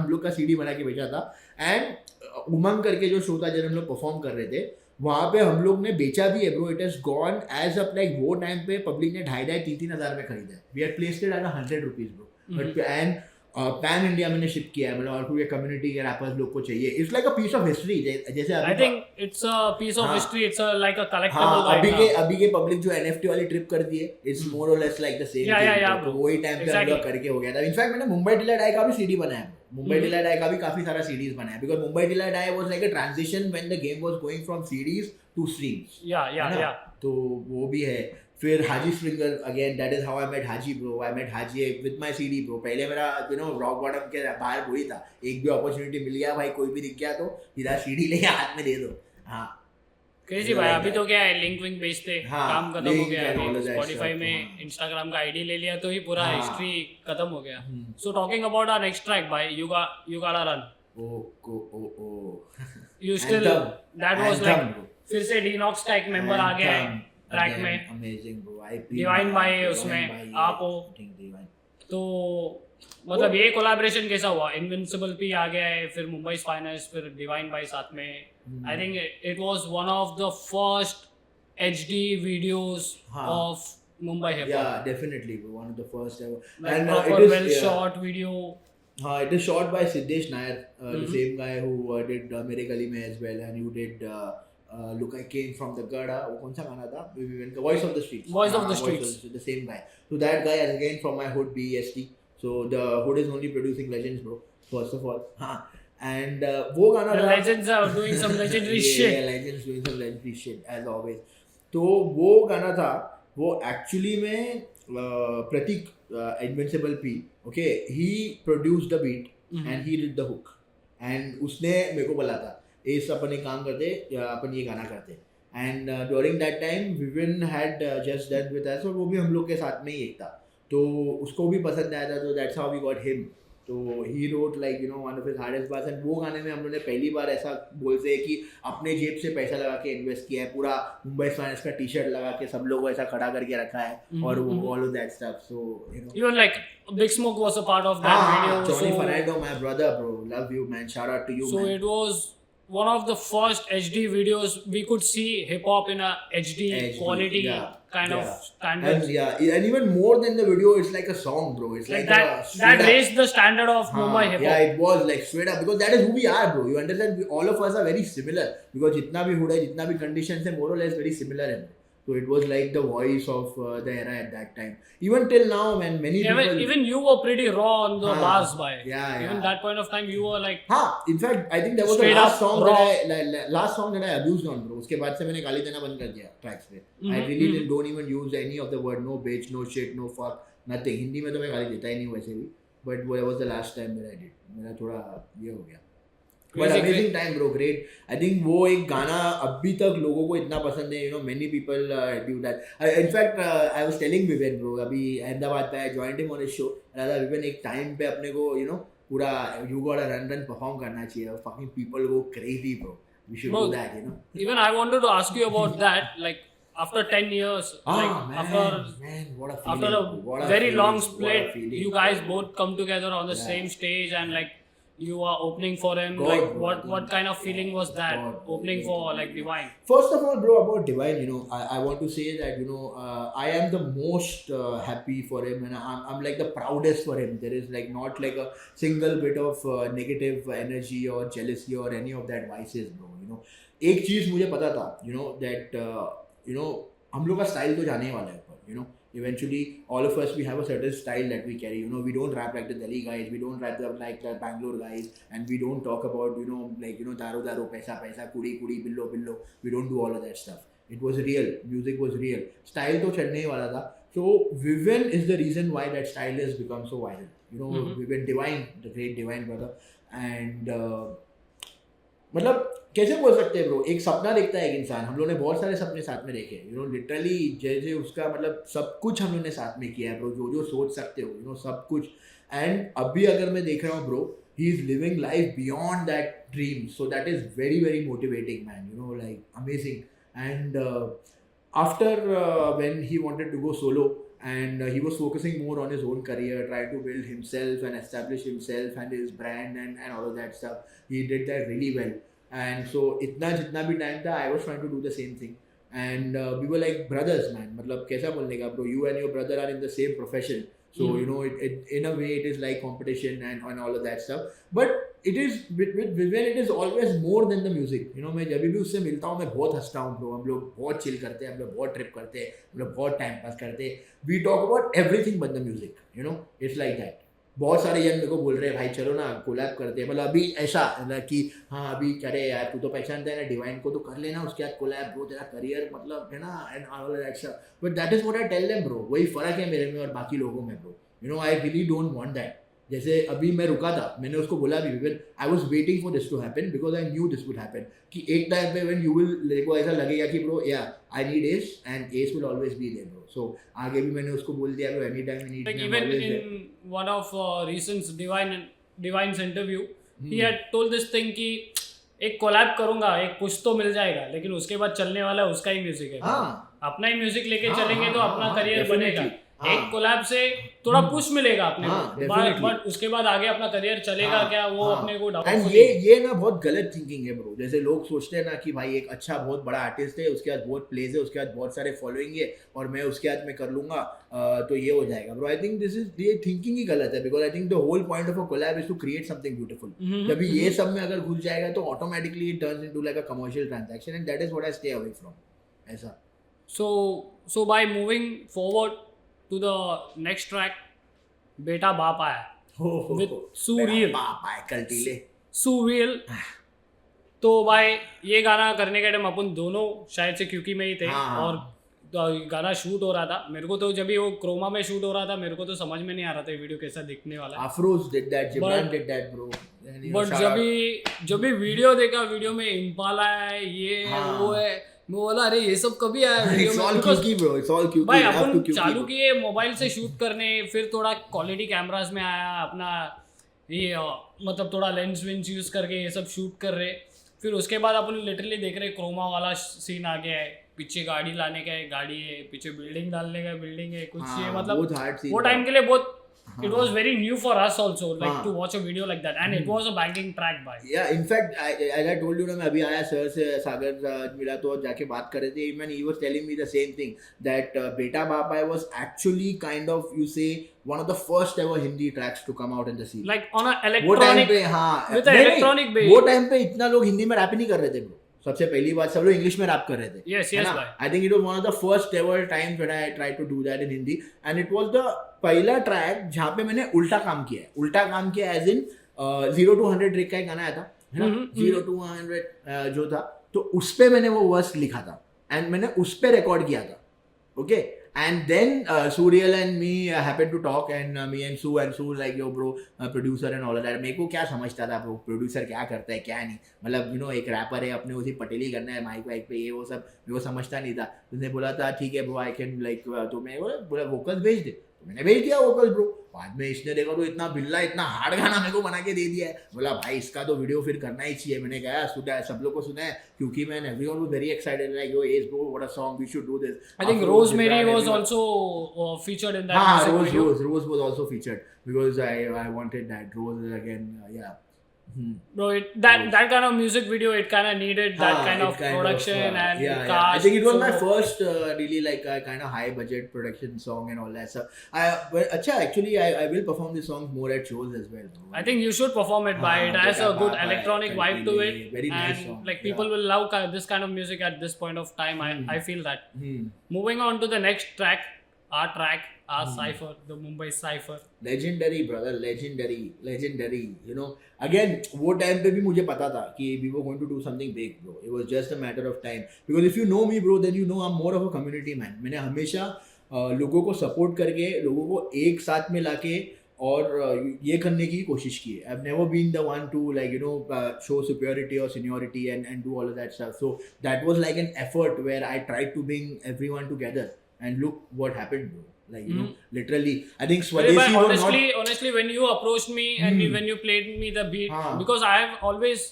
लोग का सीडी बना के बेचा था, एंड उमंग करके जो शो था जब हम लोग परफॉर्म कर रहे थे वहाँ पे हम लोग ने बेचा भी है bro, it has gone as up like वो टाइम पे पब्लिक ने 2,500-3,000 में खरीदा है, we had placed it at 100 rupees bro, but and pan India मैंने शिप किया है, मतलब और पूरे कम्युनिटी के रैपर्स लोग को चाहिए, it's like a piece of history, जैसे I think it's a piece of history, it's like a collectible, अभी के पब्लिक जो एनएफटी वाली ट्रिप कर दी है, इट्स मोर और लेस लाइक द सेम, तो वही टाइम पे हम लोग करके हो गया था। इनफैक्ट मैंने मुंबई टिल आई डाई का भी सीडी बनाया, मुंबई टिल आई डाई का भी काफी सारा सीडीज बनाया, because Mumbai till I die was like a transition when the game was going from CDs to streams, या तो वो भी है। फिर Haji Springer, again that is how I met Haji bro, I met Haji with my CD bro, पहले मेरा you know rock bottom के बाहर वही था, एक भी अपॉर्चुनिटी मिल गया भाई, कोई भी दिख गया तो सीधा सीडी लेके हाथ में दे दो, हाँ क्रेजी भाई, अभी तो क्या है लिंक विंक भेजते काम खत्म हो गया है, स्पॉटिफाई में इंस्टाग्राम का आईडी ले लिया तो ही पूरा हिस्ट्री खत्म हो गया। So talking about our next track भाई, you gotta run, you still that was like फिर से डीनॉक्स का एक मेंबर आ गया है ट्रैक में, अमेजिंग ब्रो, आई डिवाइन भाई है उसमें, आप हो, तो मतलब ये कोलैबोरेशन कैसा हुआ? इनविंसिबल भी आ गया है, फिर मुंबई फाइनेंस, फिर डिवाइन भाई साथ में, आई think it was one of the first HD videos of Mumbai hip hop. Yeah, definitely bro, one of the first ever, like and proper it is well shot video. It is shot by Siddesh Nair, the same guy who did Mere Gali Mein as well, and you did Look I came from the Gada, वो कौन सा गाना था, विवेन का Voice of the Streets, Voice of the Streets, the same guy. So that guy is again from my hood, BEST. So the hood is only producing legends, bro, first of all. And वो गाना the legends are doing some legendary shit. Yeah, legends doing some legendary shit as always. तो वो गाना था, वो actually में प्रतीक invincible P, okay, he produced the beat and he did the hook. And उसने मेरे को बोला था इस अपन एक काम करते या अपन ये गाना करते, and during that time woven had just done with us, और वो भी हम लोग के साथ में ही एक था, तो उसको भी पसंद आया था, तो that's how we got him. तो he wrote like you know one of his hardest bars, and वो गाने में हम लोगों ने पहली बार ऐसा बोलते हैं कि अपने जेब से पैसा लगा के इन्वेस्ट किया है, पूरा मुंबई फाइनेंस का टी शर्ट लगा के सब लोगों को ऐसा खड़ा करके रखा है, और वो all of that stuff. So you know Even like Big Smoke was a part of that video. Tony so, Fernando, my brother, bro, love you man, shout out to you, so man. it was one of the first HD videos we could see hip hop in a HD quality kind of standard. And even more than the video, it's like a song, bro. It's like that raised the standard of Mumbai hip hop. Yeah, it was like straight up, because that is who we are, bro. You understand? All of us are very similar, because jitna bhi hood hai, jitna bhi conditions hai, more or less very similar hai. So it was like the voice of the era at that time. Even till now, man, many people. Even you were pretty raw on the bars, by. Yeah. Even that point of time, you were like. In fact, I think that was the last song that I abused on, bro. उसके बाद से मैंने गाली देना बंद कर दिया tracks पे. I really don't even use any of the word, no bitch, no shit, no fuck, nothing. Hindi में तो मैं गाली देता ही नहीं वैसे भी. But that was the last time that I did. मेरा थोड़ा ये हो गया. But amazing time, bro, great. I think वो एक गाना अभी तक लोगों को इतना पसंद है, you know, many people do that. In fact, I was telling Vivian, bro, अभी अहमदाबाद पे I joined him on his show. Vivian एक time पे अपने को, you know, पूरा you gotta run perform करना चाहिए. Fucking people go crazy, bro. We should do that, you know. Even I wanted to ask you about that, like after 10 years, after a very long split, you guys both come together on the same stage, and like you are opening for him. What kind of feeling was that opening for like Divine? First of all, bro, about Divine, you know, I want to say that, you know, I am the most happy for him, and I'm like the proudest for him. There is like not like a single bit of negative energy or jealousy or any of that vices, bro. You know, एक चीज मुझे पता था, you know, that you know, हम लोग का style तो जाने वाला है, पर you know, eventually all of us, we have a certain style that we carry. You know, we don't rap like the Delhi guys, we don't rap like the Bangalore guys, and we don't talk about, you know, like, you know, daru paisa kudi billo we don't do all of that stuff. It was real, music was real, style to chadne hi wala tha. So Vivian is the reason why that style has become so viral, you know. Vivian Divine, the great Divine brother, and मतलब कैसे बोल सकते हैं bro, एक सपना देखता है एक इंसान. हम लोगों ने बहुत सारे सपने साथ में देखे, यू नो, लिटरली जैसे उसका मतलब सब कुछ हम लोगों ने साथ में किया है ब्रो, जो सोच सकते हो, यू नो, सब कुछ. एंड अभी अगर मैं देख रहा हूँ bro, he is living life beyond that dream, so that is very very motivating, man, you know, like amazing. And after when he wanted to go solo, and he was focusing more on his own career, trying to build himself and establish himself and his brand and all of that stuff. He did that really well, and so itna jitna bhi time tha, I was trying to do the same thing, and we were like brothers, man. मतलब कैसा बोलने का bro, you and your brother are in the same profession, so you know, it in a way it is like competition and all of that stuff. But it is with Vivian, it is always more than the music, you know. मैं जब भी उससे मिलता हूँ मैं बहुत हंसता हूँ bro. हम लोग बहुत चिल करते हैं, हम लोग बहुत ट्रिप करते हैं, हम लोग बहुत टाइम पास करते हैं. We talk about everything but the music, you know. It's like that. बहुत सारे जन मेरे को बोल रहे हैं भाई चलो ना कोलैब करते हैं, मतलब अभी ऐसा मतलब कि हाँ अभी करे यार, तू तो पहचानता है ना डिवाइन को, तो कर लेना उसके बाद कोलैब ब्रो, तेरा करियर मतलब है ना, and all that stuff. But that is what I tell them bro. वही फर्क है मेरे में और बाकी लोगों में bro, you know. I really don't want that. जैसे अभी मैं रुका था, मैंने उसको बोला भी, Vivian, I was waiting for this to happen because I knew this would happen, कि एक टाइम पे व्हेन यू विल, मेरे को ऐसा लगेगा कि ब्रो या I need S and S will always be there bro. So आगे भी मैंने उसको बोल दिया bro, any time you need, even in one of recent Divine's interview, he had told this thing कि एक कोलैब करूंगा, एक कुछ तो मिल जाएगा, लेकिन उसके बाद चलने वाला उसका ही म्यूजिक है. अपना ही म्यूजिक लेके चलेंगे तो अपना करियर बनेगा. एक कोलैब से थोड़ा पुश मिलेगा अपने को, बट उसके बाद आगे अपना करियर चलेगा क्या वो अपने को डाउट। एंड ये ना बहुत गलत थिंकिंग है ब्रो। जैसे लोग सोचते हैं ना कि भाई एक अच्छा बहुत बड़ा आर्टिस्ट है, उसके बाद बहुत प्लेज है, उसके बाद बहुत सारे फॉलोइंग है और मैं उसके बाद मैं कर लूंगा तो ये हो जाएगा ब्रो। आई थिंक ये थिंकिंग ही गलत है, because I think the whole point of a collab is to create something beautiful. जब ये सब में अगर घुस जाएगा तो automatically it turns into like a commercial transaction and that is what I stay away from ऐसा। So by moving forward to the next track, बेटा बाप आया with Surreal. बाप आया कल्टीले Surreal. तो भाई ये गाना करने के टाइम अपन दोनों शायद से क्योंकि में ही थे और तो गाना शूट हो रहा था। मेरे को तो जब भी वो क्रोमा में शूट हो रहा था मेरे को तो समझ में नहीं आ रहा था वीडियो कैसा दिखने वाला है। Afroz did that, Jibran did that bro. But जब भी वीडियो देखा, वीडियो में इम्पाला है, ये है वो है, मैं बोला अरे ये सब कभी आया वीडियो में। भाई अपन चालू किए मोबाइल से शूट करने, फिर थोड़ा क्वालिटी कैमरास में आया अपना ये मतलब थोड़ा लेंस वेंस यूज करके ये सब शूट कर रहे। फिर उसके बाद अपन लिटरली देख रहे क्रोमा वाला सीन आ गया है, पीछे गाड़ी लाने का है, गाड़ी है, पीछे बिल्डिंग डालने का है, बिल्डिंग है, कुछ ये मतलब वो टाइम के लिए बहुत it was very new for us also like to watch a video like that and it was a banging track by in fact as I told you ना, मैं अभी आया सर से, सागर मिला तो जाके बात कर रहे थे, even he was telling me the same thing that बेटा बाप आया was actually kind of you say one of the first ever Hindi tracks to come out in the scene, like on a electronic with a electronic bass। वो time पे इतना लोग हिंदी में rap नहीं कर रहे थे ब्रो, सबसे पहली बात सब लोग इंग्लिश में रैप कर रहे थे। yes भाई। I think it was one of the first ever times when I tried to do that in Hindi and it was the पहला ट्रैक जहाँ पे मैंने उल्टा काम किया है। उल्टा काम किया एज इन 0 to 100 ट्रिक का एक गाना आया था है ना, 0 to 100 जो था, तो उस पे मैंने वो वर्स लिखा था एंड मैंने उस पे रिकॉर्ड किया था। Okay and then Surreal and me happened to talk and me and Sue like yo bro producer and all of that। मेरे को क्या समझता था ब्रो प्रोड्यूसर क्या करता है क्या नहीं, मतलब यू नो एक रैपर है अपने उसी पटेली करना है माइक वाइक पे, ये वो सब मेरे को समझता नहीं था। उसने बोला था ठीक है ब्रो आई कैन लाइक, तो मैं बोला वोकल्स भेज दे, तो मैंने भेज दिया वोकल्स ब्रो। बाद में इसने देखा तो इतना बिल्ला इतना हार्ड गाना मेरे को बना के दे दिया है, बोला भाई इसका तो वीडियो फिर करना ही चाहिए। मैंने कहा सुना सब लोग को सुना है क्योंकि मैं everyone was very excited like yo yes bro what a song we should do this. I think Rosemary was also featured in that Rose was also featured because I wanted that Rose again yeah bro that kind of music video it kind of needed that kind of production and cast, I think it was my first really like kind of high budget production song and all that stuff. Actually I will perform this song more at shows as well bro. I think you should perform it by it has a good electronic vibe to it, very nice and song, like people will love this kind of music at this point of time. I feel that. Moving on to the next track, our cipher, the Mumbai cipher. Legendary brother, legendary you know, again वो time पे भी मुझे पता था कि we were going to do something big bro, it was just a matter of time because if you know me bro then you know I'm more of a community man। मैंने हमेशा लोगों को सपोर्ट करके लोगों को एक साथ में लाके और ये करने की कोशिश की है। I've never been the one to like you know show superiority or seniority and do all of that stuff, so that was like an effort where I tried to bring everyone together and look what happened bro, like you know literally I think Swadeshi honestly when you approached me and when you played me the beat because I have always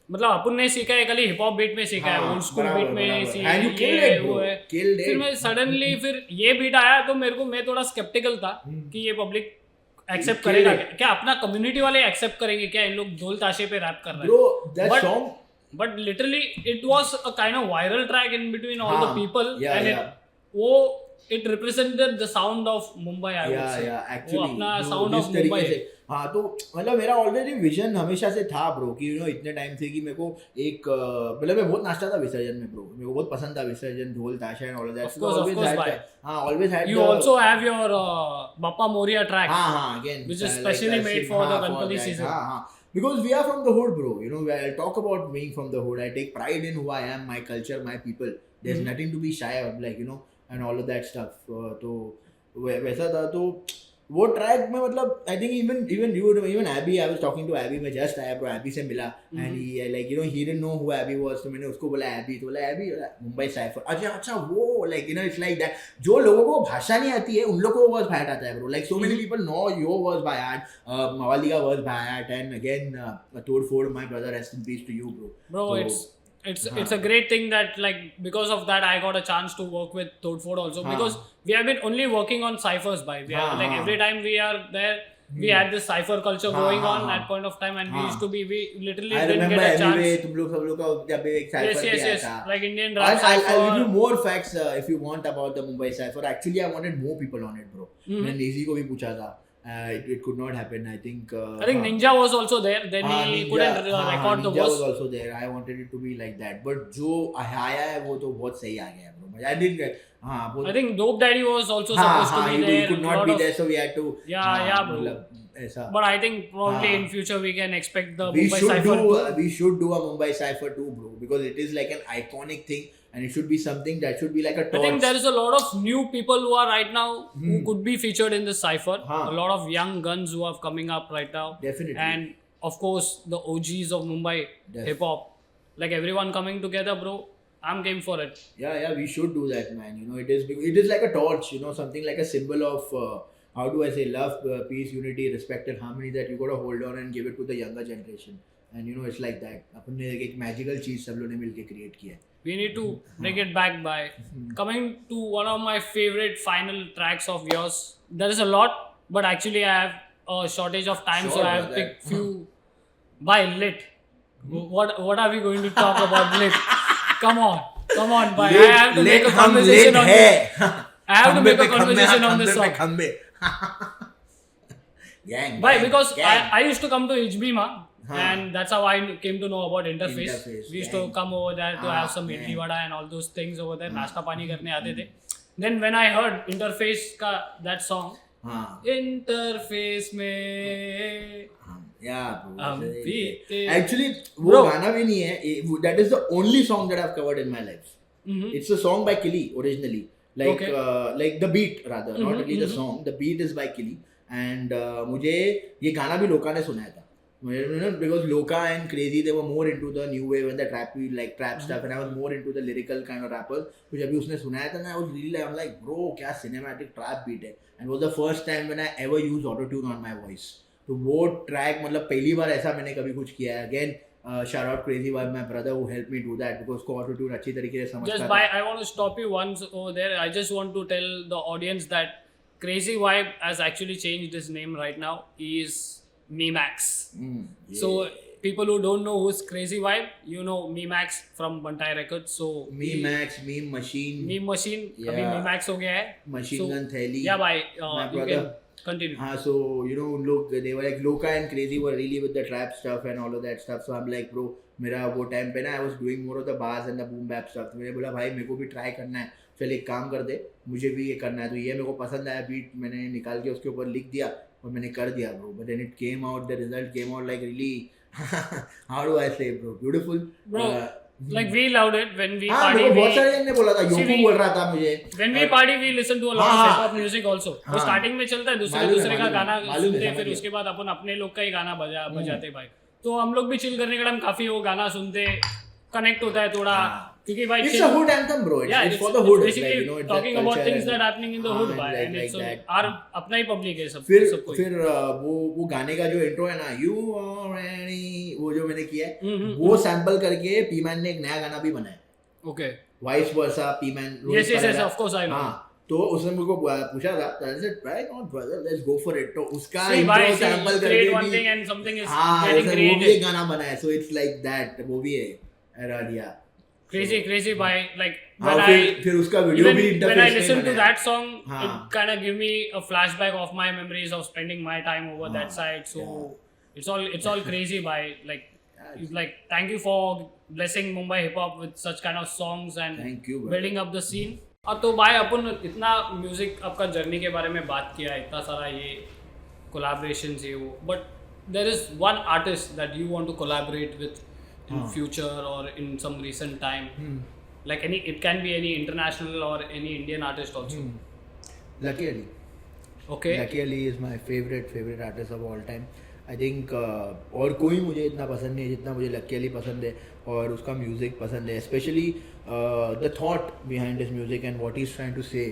मतलब अपन ने सीखा है खाली hip hop beat में सीखा है, old school beat में सीखा है वो है। फिर मैं सडनली फिर ये बीट आया तो मेरे को मैं थोड़ा स्केप्टिकल था कि ये पब्लिक एक्सेप्ट करेगा क्या, अपना कम्युनिटी वाले एक्सेप्ट करेंगे क्या, इन लोग ढोल ताशे पे रैप कर रहे हैं। But literally it was a kind of viral track in between all the people and it represented the sound of Mumbai I would say actually वो अपना sound of Mumbai है। हाँ तो मतलब मेरा ऑलरेडी विजन हमेशा से था ब्रो कि यू नो इतने टाइम से कि मेरे को एक मतलब मैं बहुत नाचता था विसर्जन में ब्रो, मेरे को बहुत पसंद था विसर्जन ढोल ताशा एंड ऑल ऑफ दैट। हाँ always had you also have your Bappa Moria track हाँ again which is specially made for the Ganpati season। Because we are from the hood bro, you know I'll talk about being from the hood, I take pride in who I am, my culture, my people, there's nothing to be shy of like you know and all of that stuff। तो वैसा था तो वो track में मतलब I think even AB, I was talking to AB, मैं just आया bro AB से मिला and he like you know he didn't know who AB was, तो मैंने उसको बोला एबी, तो बोला एबी मुंबई साइफर, अच्छा वो like you no it's like that. जो लोगों को भाषा नहीं आती है उन लोगों को वर्ड्स बाय आता है ब्रो, like so many people know your words by heart, मवाली का words by heart and again तोड़ फोड़ my brother rest in peace to you bro. Bro it's a great thing that like because of that I got a chance to work with Todford also because we have been only working on ciphers by like every time we are there we had this cipher culture going on at point of time and we used to be we literally didn't get a chance. तुम लोग सब लोग का जब भी एक cipher भी आया था. Like Indian rap cipher. I'll give you more facts if you want about the Mumbai cipher. Actually, I wanted more people on it, bro. मैंने Nizi को भी पूछा था. It could not happen. I think Ninja was also there. Then he couldn't record the Ninja verse. was also there. I wanted it to be like that. But जो आया है वो तो बहुत सही आ गया, bro. I didn't get. I think Dope Daddy was also supposed to be there. He could not be there, so we had to. Bro. But I think probably in future we can expect the Mumbai cipher. We should do a Mumbai cipher too, bro, because it is like an iconic thing. And it should be something that should be like a torch. I think there is a lot of new people who are right now who could be featured in this cipher. A lot of young guns who are coming up right now. Definitely. And of course, the OGs of Mumbai hip hop. Like everyone coming together, bro. I'm game for it. Yeah, we should do that, man. You know, it is like a torch, you know, something like a symbol of, how do I say, love, peace, unity, respect and harmony that you got to hold on and give it to the younger generation. And you know, it's like that. अपने एक magical चीज सब लोगों ने मिलके create किया है. We need to bring it back by coming to one of my favorite final tracks of yours. There is a lot, but actually I have a shortage of time, so I have picked few by Lit. What are we going to talk about Lit? Come on, bhai. I have to make a conversation on this. I have to make a conversation on this song. Gang, bhai, because I used to come to HBMA. And that's how I came to know about Interface. We used to come over there to have some idli vada and all those things over there. Nashta pani karne aate the. Then when I heard Interface ka that song, Interface mein. Yeah, bro. Actually, वो गाना भी नहीं है. That is the only song that I've covered in my life. It's a song by Killy originally. Like the beat rather, not really the song. The beat is by Killy. And मुझे ये गाना भी लोका ने सुनाया था. Because Loka and Crazy, they were more into the new wave and the trap stuff, and I was more into the lyrical kind of rappers. So जब भी उसने सुनाया था ना, I was really like, I'm like, bro, क्या cinematic trap beat है. And it was the first time when I ever used auto-tune on my voice. तो वो track मतलब पहली बार ऐसा मैंने कभी कुछ किया है. Again, shout out Crazy by my brother who helped me do that because उसको auto-tune अच्छी तरीके से समझता था. Just I want to stop you once over there. I just want to tell the audience that Crazy Vibe has actually changed his name right now. He is Memax. So people who don't know who's Crazy Vibe, you know Memax from Bantai Records. So Memax, Meme Machine. Yeah. अभी Memax हो गया है. Machine Gun Theli. Yeah, bye. My you brother. can continue. So you know, look, they were like Loka and Crazy were really with the trap stuff and all of that stuff. So I'm like, bro, मेरा वो time पे ना I was doing more of the bars and the boom bap stuff. तो मैंने बोला भाई मेरे को भी try करना है. चल एक काम कर दे, मुझे भी ये करना है. तो ये मेरे को पसंद आया बीट, मैंने निकाल के उसके ऊपर लिख दिया और मैंने कर दिया, bro. But then it came out, the result came out like really, how do I say, bro? Beautiful. Bro, like we loved it when we party. बहुत सारे जन ने बोला था, योगू बोल रहा था मुझे. When we party, we listen to a lot of hip hop music also. तो starting में चलता है, दूसरे का गाना सुनते, फिर उसके बाद अपन अपने लोग का ही गाना बजाते भाई. तो हम लोग भी चिल करने का टाइम काफी वो गाना सुनते, कनेक्ट होता है थोड़ा. क्योंकि भाई it's a hood anthem, bro. It's for the hood. Basically, like, you know, it's talking about things that are happening in the hood, भाई. And it's our अपना ही पब्लिक है सब. फिर वो गाने का जो इंट्रो है ना, You already, वो जो मैंने किया है, वो सैंपल करके पीमैन ने एक नया गाना भी बनाया. Okay. Vice versa, पीमैन. Yes, of course I know. तो उसने मुझको पूछा था, I said, right on brother, let's go for it. तो उसका इंट्रो सैंपल करके भी one thing and something is getting created. वो भी एक गाना बनाया, so it's like that. वो भी है. Aradia. Crazy by like फिर उसका वीडियो भी interface when I listen to that song, it kind of give me a flashback of my memories of spending my time over that side. So it's all crazy by like thank you for blessing Mumbai hip hop with such kind of songs and thank you, building up the scene. अब तो भाई अपन इतना music आपका journey के बारे में बात किया, इतना सारा ये कोलैबोरेशंस ये वो, but there is one artist that you want to collaborate with in future or in some recent time, like it can be any international or any Indian artist also. Lucky Ali. Okay. Lucky Ali is my favorite artist of all time. I think और कोई मुझे इतना पसंद नहीं है जितना मुझे lucky Ali पसंद है और उसका म्यूजिक पसंद है. Especially the thought behind his music and what he's trying to say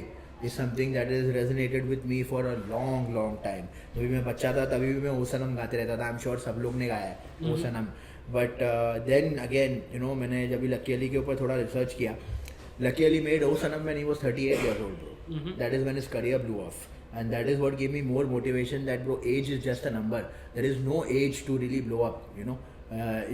is something that has resonated with me for a long time. जब मैं बच्चा था तभी भी मैं ओ सनम गाते रहता था. I'm sure सब लोग ने गाया है ओ सनम. But then again, you know, मैंने जब भी लकी अली के ऊपर थोड़ा रिसर्च किया, lucky Ali made O Sanam when he was 38 years old, bro. That is when his career blew off. And that is what gave me more motivation that, bro, age is just a number. There is no age to really blow up, you know.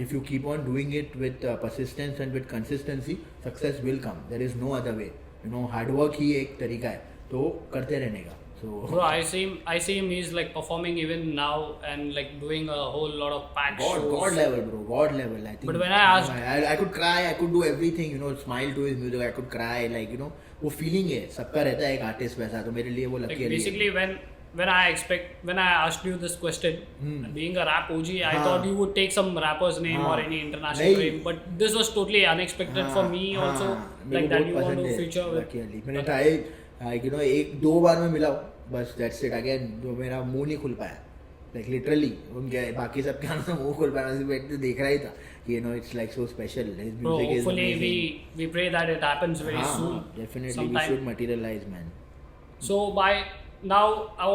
If you keep on doing it with persistence and with consistency, success will come. There is no other way. You know, hard work ही एक तरीका है, तो करते रहने का. So, bro, I see him. He's like performing even now and like doing a whole lot of packed shows. God level, bro. God level. I think. But when I asked, I could cry. I could do everything. You know, smile to his music. I could cry. Like, you know, वो feeling है. सबका रहता है एक artist वैसा. तो मेरे लिए वो lucky है. Basically, when I asked you this question, being a rap OG, I thought you would take some rapper's name or any international name. But this was totally unexpected for me also. Like that you want to feature with. Lucky Ali. मैंने try, you know, एक दो बार में मिला हूँ. बस that's it. Again, जो मेरा मुंह नहीं खुल पाया. Like literally, उनके बाकी सब क्या ना मुंह खुल पाया. मैं बैठ के देख रहा ही था. You know, it's like so special. His music Bro, is hopefully amazing. we pray that it happens very soon. Definitely, sometime. we should materialize, man. So by now, I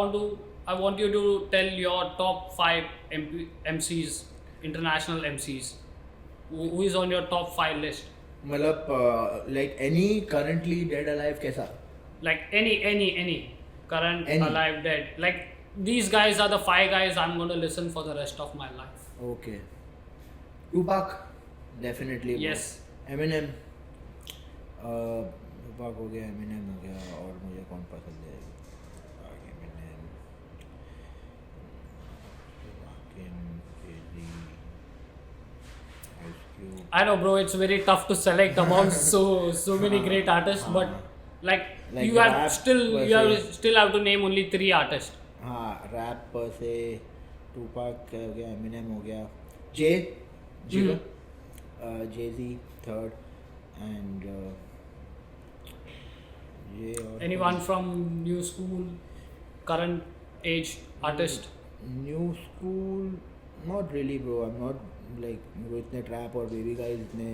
want you to tell your top 5 MCs, international MCs. Who is on your top 5 list? मतलब like any currently dead alive कैसा? Like any current, alive, dead. Like these guys are the 5 guys I'm going to listen for the rest of my life. Okay. Tupac, definitely. Yes. Eminem. Tupac हो गया, Eminem हो गया, और मुझे कौन पसंद है? Eminem, Jay-Z, Ice Cube. I know, bro. It's very tough to select amongst so many great artists, but like you have still have to name only 3 artists. हाँ, rap per se, Tupac हो गया, Eminem हो गया, Jay-Z third, and anyone from new school, current age artist? New school, not really, bro. I'm not like मुझे इतने trap और baby guys इतने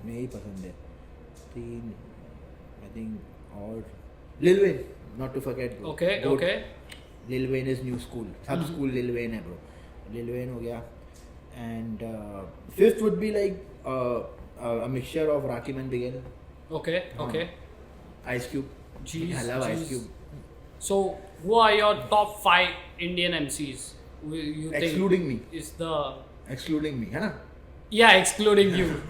नहीं पसंद है. 3, I think, और Lil Wayne, not to forget, bro. Okay. Lil Wayne is new school. Sub school Lil Wayne है, bro. Lil Wayne हो गया. And 5th would be like a mixture of Rakim and Bigel. Okay. Ice Cube. Jeez, I love Ice Cube. So, who are your top 5 Indian MCs? You think Excluding me. Excluding me, है ना? Yeah, excluding you.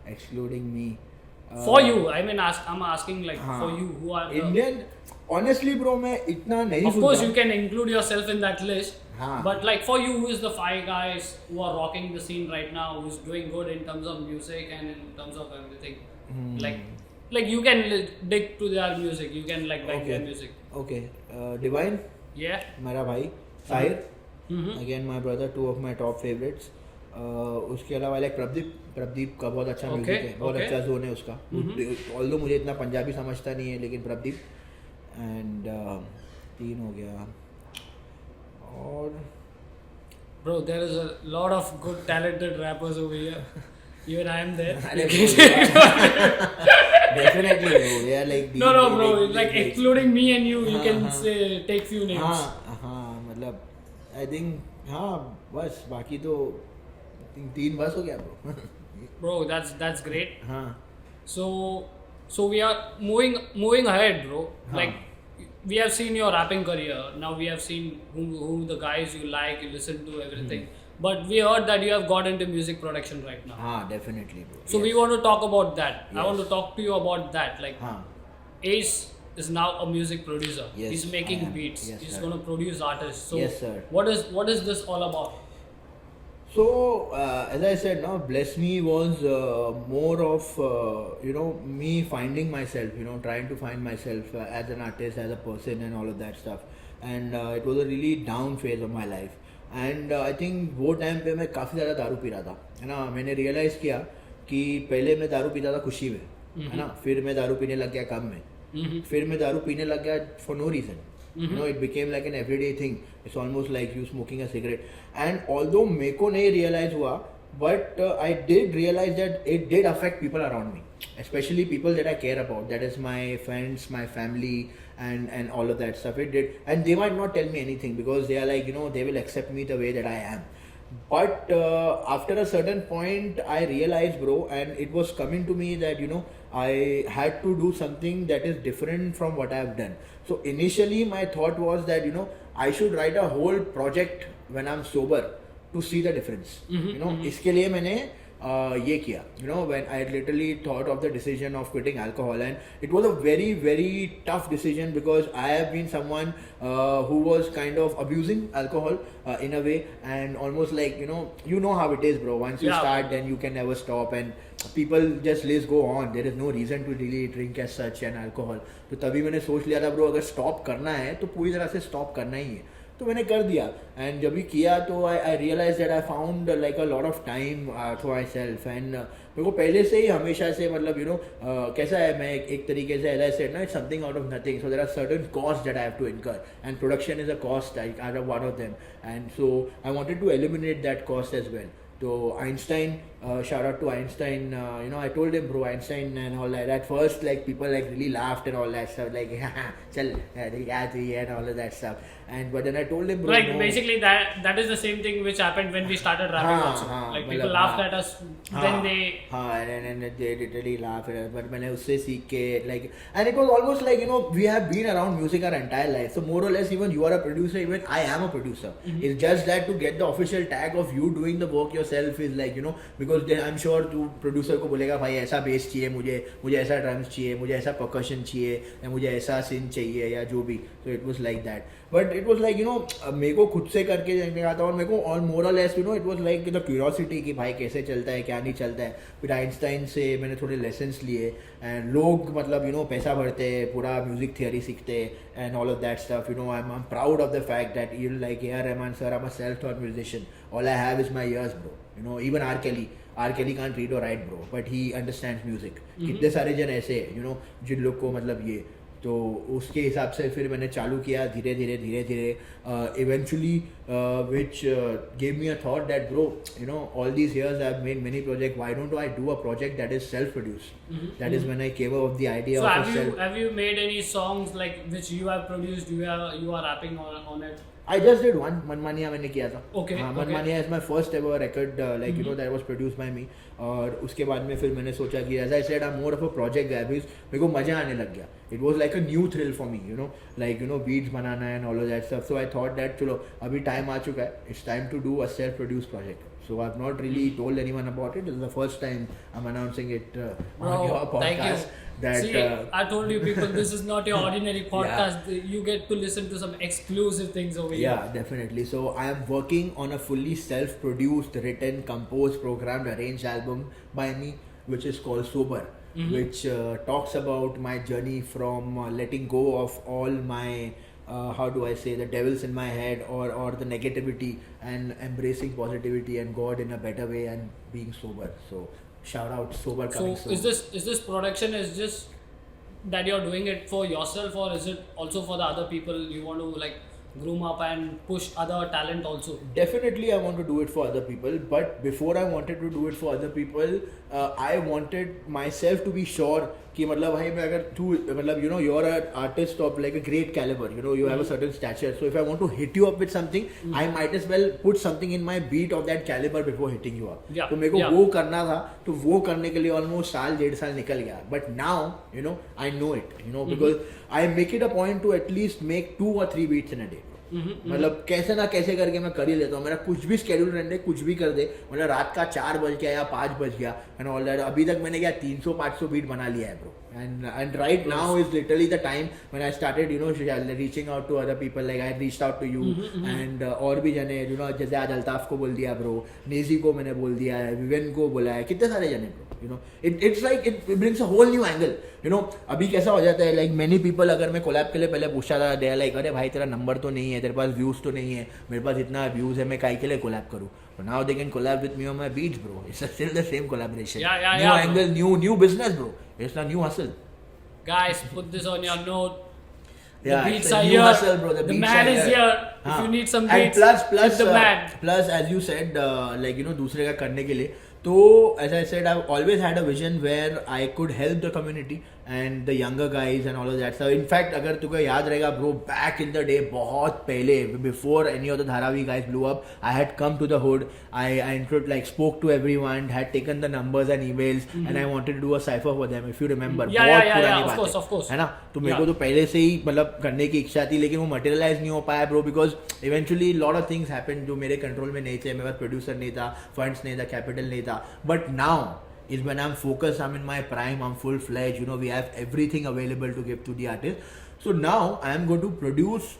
Excluding me. For you, I mean, I'm asking like for you, who are Indian? Honestly, bro, मैं इतना नहीं. Of course, you can include yourself in that list. हाँ. But like for you, who is the 5 guys who are rocking the scene right now, who's doing good in terms of music and in terms of everything? Like you can dig to their music, you can like their music. Okay. Divine. Yeah. मेरा भाई. Sahir. Again, my brother, 2 of my top favorites. उसके अलावा like Pradeep का बहुत अच्छा music है, बहुत अच्छा जोन है उसका. ऑल्दो मुझे इतना पंजाबी समझता नहीं है, लेकिन प्रदीप. एंड 3 हो गया. और bro, there is a lot of good talented rappers over here. Even I am there. Definitely, bro. They are like no, bro. Like excluding me and you can say take few names. हाँ, मतलब I think हाँ बस बाकी तो 3 बस हो गया, bro. Bro, that's great. हाँ. So we are moving ahead, bro. Like we have seen your rapping career. Now we have seen who the guys you like, you listen to, everything. But we heard that you have got into music production right now. Definitely, bro. So we want to talk about that. I want to talk to you about that. Like Ace is now a music producer. Yes, he's making beats. Yes, he's sir. going to produce artists. So yes, sir. What is this all about? So as I said, now Bless Me was more of me finding myself, trying to find myself as an artist, as a person, and all of that stuff. And it was a really down phase of my life. And I think वो time पे मैं काफ़ी ज़्यादा दारू P रहा था, है ना. मैंने रियलाइज़ किया कि पहले मैं दारू पीता था खुशी में, है ना. फिर मैं दारू पीने लग गया कम में. फिर मैं दारू पीने लग गया for no reason. It became like an everyday thing. It's almost like you smoking a cigarette. And although मेरे को नहीं realize हुआ, but I did realize that it did affect people around me, especially people that I care about. That is my friends, my family, and all of that stuff. It did, and they might not tell me anything because they are like, they will accept me the way that I am. But after a certain point, I realized, bro, and it was coming to me that, I had to do something that is different from what I've done. So initially, my thought was that, I should write a whole project when I'm sober to see the difference. इसके लिए मैंने ये किया, when I literally thought of the decision of quitting alcohol, and it was a very very tough decision because I have been someone who was kind of abusing alcohol in a way, and almost like how it is, bro. Once you start, then you can never stop, and people just list go on. There is no reason to really drink as such and alcohol. तो तभी मैंने सोच लिया था, bro, अगर stop करना है तो पूरी तरह से स्टॉप करना ही है. तो मैंने कर दिया, एंड जब भी किया तो I realise that I found like a lot of time for myself. And मेरे को पहले से ही हमेशा से मतलब कैसा है, मैं एक तरीके से एज आई सेड ना, it's something out of nothing. So there are certain cost that I have to incur, and production is a cost out of one of them, and so I wanted to eliminate that cost as well. So Einstein, shout out to Einstein. I told him, bro, Einstein and all that. At first, like people like really laughed and all that stuff, like chal, and all of that stuff. But then I told him, bro, like no. basically that is the same thing which happened when we started rapping also. Like people laughed at us, then they and they literally laughed at us. But मैंने उससे सीख के like, and it was almost like we have been around music our entire life. So more or less, even you are a producer, even I am a producer. It's just that to get the official tag of you doing the work yourself is like because then I'm sure तू producer को बोलेगा, भाई ऐसा bass चाहिए मुझे ऐसा drums चाहिए, मुझे ऐसा percussion चाहिए, या मुझे ऐसा synth चाहिए, या जो भी. So it was like that. But it was like मेरे को खुद से करके देखने का था, और मेरे को और more or less it was like the curiosity कि भाई कैसे चलता है क्या नहीं चलता है. फिर आइंस्टाइन से मैंने थोड़े lessons लिए, and लोग मतलब पैसा भरते हैं, पूरा म्यूजिक थियरी सीखते हैं, and all of that stuff. I'm proud of the fact that like A.R. Rahman sir, I'm a self-taught musician. All I have is my ears, bro. Even R. Kelly can't read or write, bro, but he understands music. कितने सारे जन ऐसे जिन लोग को मतलब ये, तो उसके हिसाब से फिर मैंने चालू किया धीरे धीरे eventually which gave me a thought that, bro, all these years I've made many projects, why don't I do a project that is self-produced? That is when I came up with the idea of have you made any songs like which you have produced, you are rapping on it? I just did one, मनमानिया मैंने किया था. Okay. मनमानिया is my first ever record, that was produced by me. और उसके बाद में फिर मैंने सोचा कि as I said, I'm more of a project guy because मेरे को मजा आने लग गया. It was like a new thrill for me, like beats banana and all of that stuff. So I thought that चलो अभी time आ चुका है, it's time to do a self-produced project. So I've not really told anyone about it. This is the first time I'm announcing it on your podcast. Thank you. See, I told you people, this is not your ordinary podcast. Yeah. You get to listen to some exclusive things over here. Yeah, definitely. So I am working on a fully self-produced, written, composed, programmed, arranged album by me, which is called Sober, which talks about my journey from letting go of all my how do I say, the devils in my head or the negativity, and embracing positivity and God in a better way and being sober. So shout out Sober coming soon. So is this production is just that you're doing it for yourself, or is it also for the other people you want to like groom up and push other talent also? Definitely I want to do it for other people, but before I wanted to do it for other people, I wanted myself to be sure कि मतलब भाई मैं अगर तू मतलब you're an artist of like a great caliber, you have a certain stature, so if I want to hit you up with something, I might as well put something in my beat of that caliber before hitting you up. तो मेरे को वो करना था, तो वो करने के लिए almost डेढ़ साल निकल गया. But now I know it, because I make it a point to at least make 2 or 3 beats in a day. मतलब कैसे ना कैसे करके मैं कर ही लेता हूँ. मेरा कुछ भी स्केड्यूल रहने कुछ भी कर दे, मतलब रात का 4 बज गया या 5 बज गया एंड ऑल दैट, अभी तक मैंने क्या 300-500 बीट बना लिया है, bro. And right now is literally the time when I started reaching out to other people, like I reached out to you and और भी जने जैसे आज अल्ताफ को बोल दिया, ब्रो, नेजी को मैंने बोल दिया है, विवेन को बोला है, कितने सारे जने, bro. It's like it brings a whole new angle. अभी कैसा हो जाता है, like many people अगर मैं कोलैब के लिए पहले पूछा था, they are like, अरे भाई तेरा नंबर तो नहीं है, तेरे पास व्यूज तो नहीं है, मेरे पास इतना व्यूज है, मैं काहे के लिए कोलैब करूँ. So now they can collab with me on my beats, bro. It's still the same collaboration. New angle, new business, bro. It's a new hustle. Guys, put this on your note. Yeah, the beats are here. Hustle, bro. The man is here. If you need some beats, plus the man. Plus, as you said, like दूसरे का करने के लिए. So as I said, I've always had a vision where I could help the community and the younger guys and all of that stuff. In fact, अगर तुझे याद रहेगा bro, back in the day, बहुत पहले, before any of the Dharavi guys blew up, I had come to the hood. I like spoke to everyone, had taken the numbers and emails, and I wanted to do a cipher for them. If you remember, बहुत पुरानी बात है, of course. है ना? तो मेरे को तो पहले से ही मतलब करने की इच्छा थी, लेकिन वो materialize नहीं हो पाया bro, because eventually lot of things happened जो मेरे control में नहीं थे. मेरे पास producer नहीं था, funds नहीं था, capital नहीं था. But now is when I'm focused, I'm in my prime, I'm full-fledged, you know, we have everything available to give to the artist. So now I am going to produce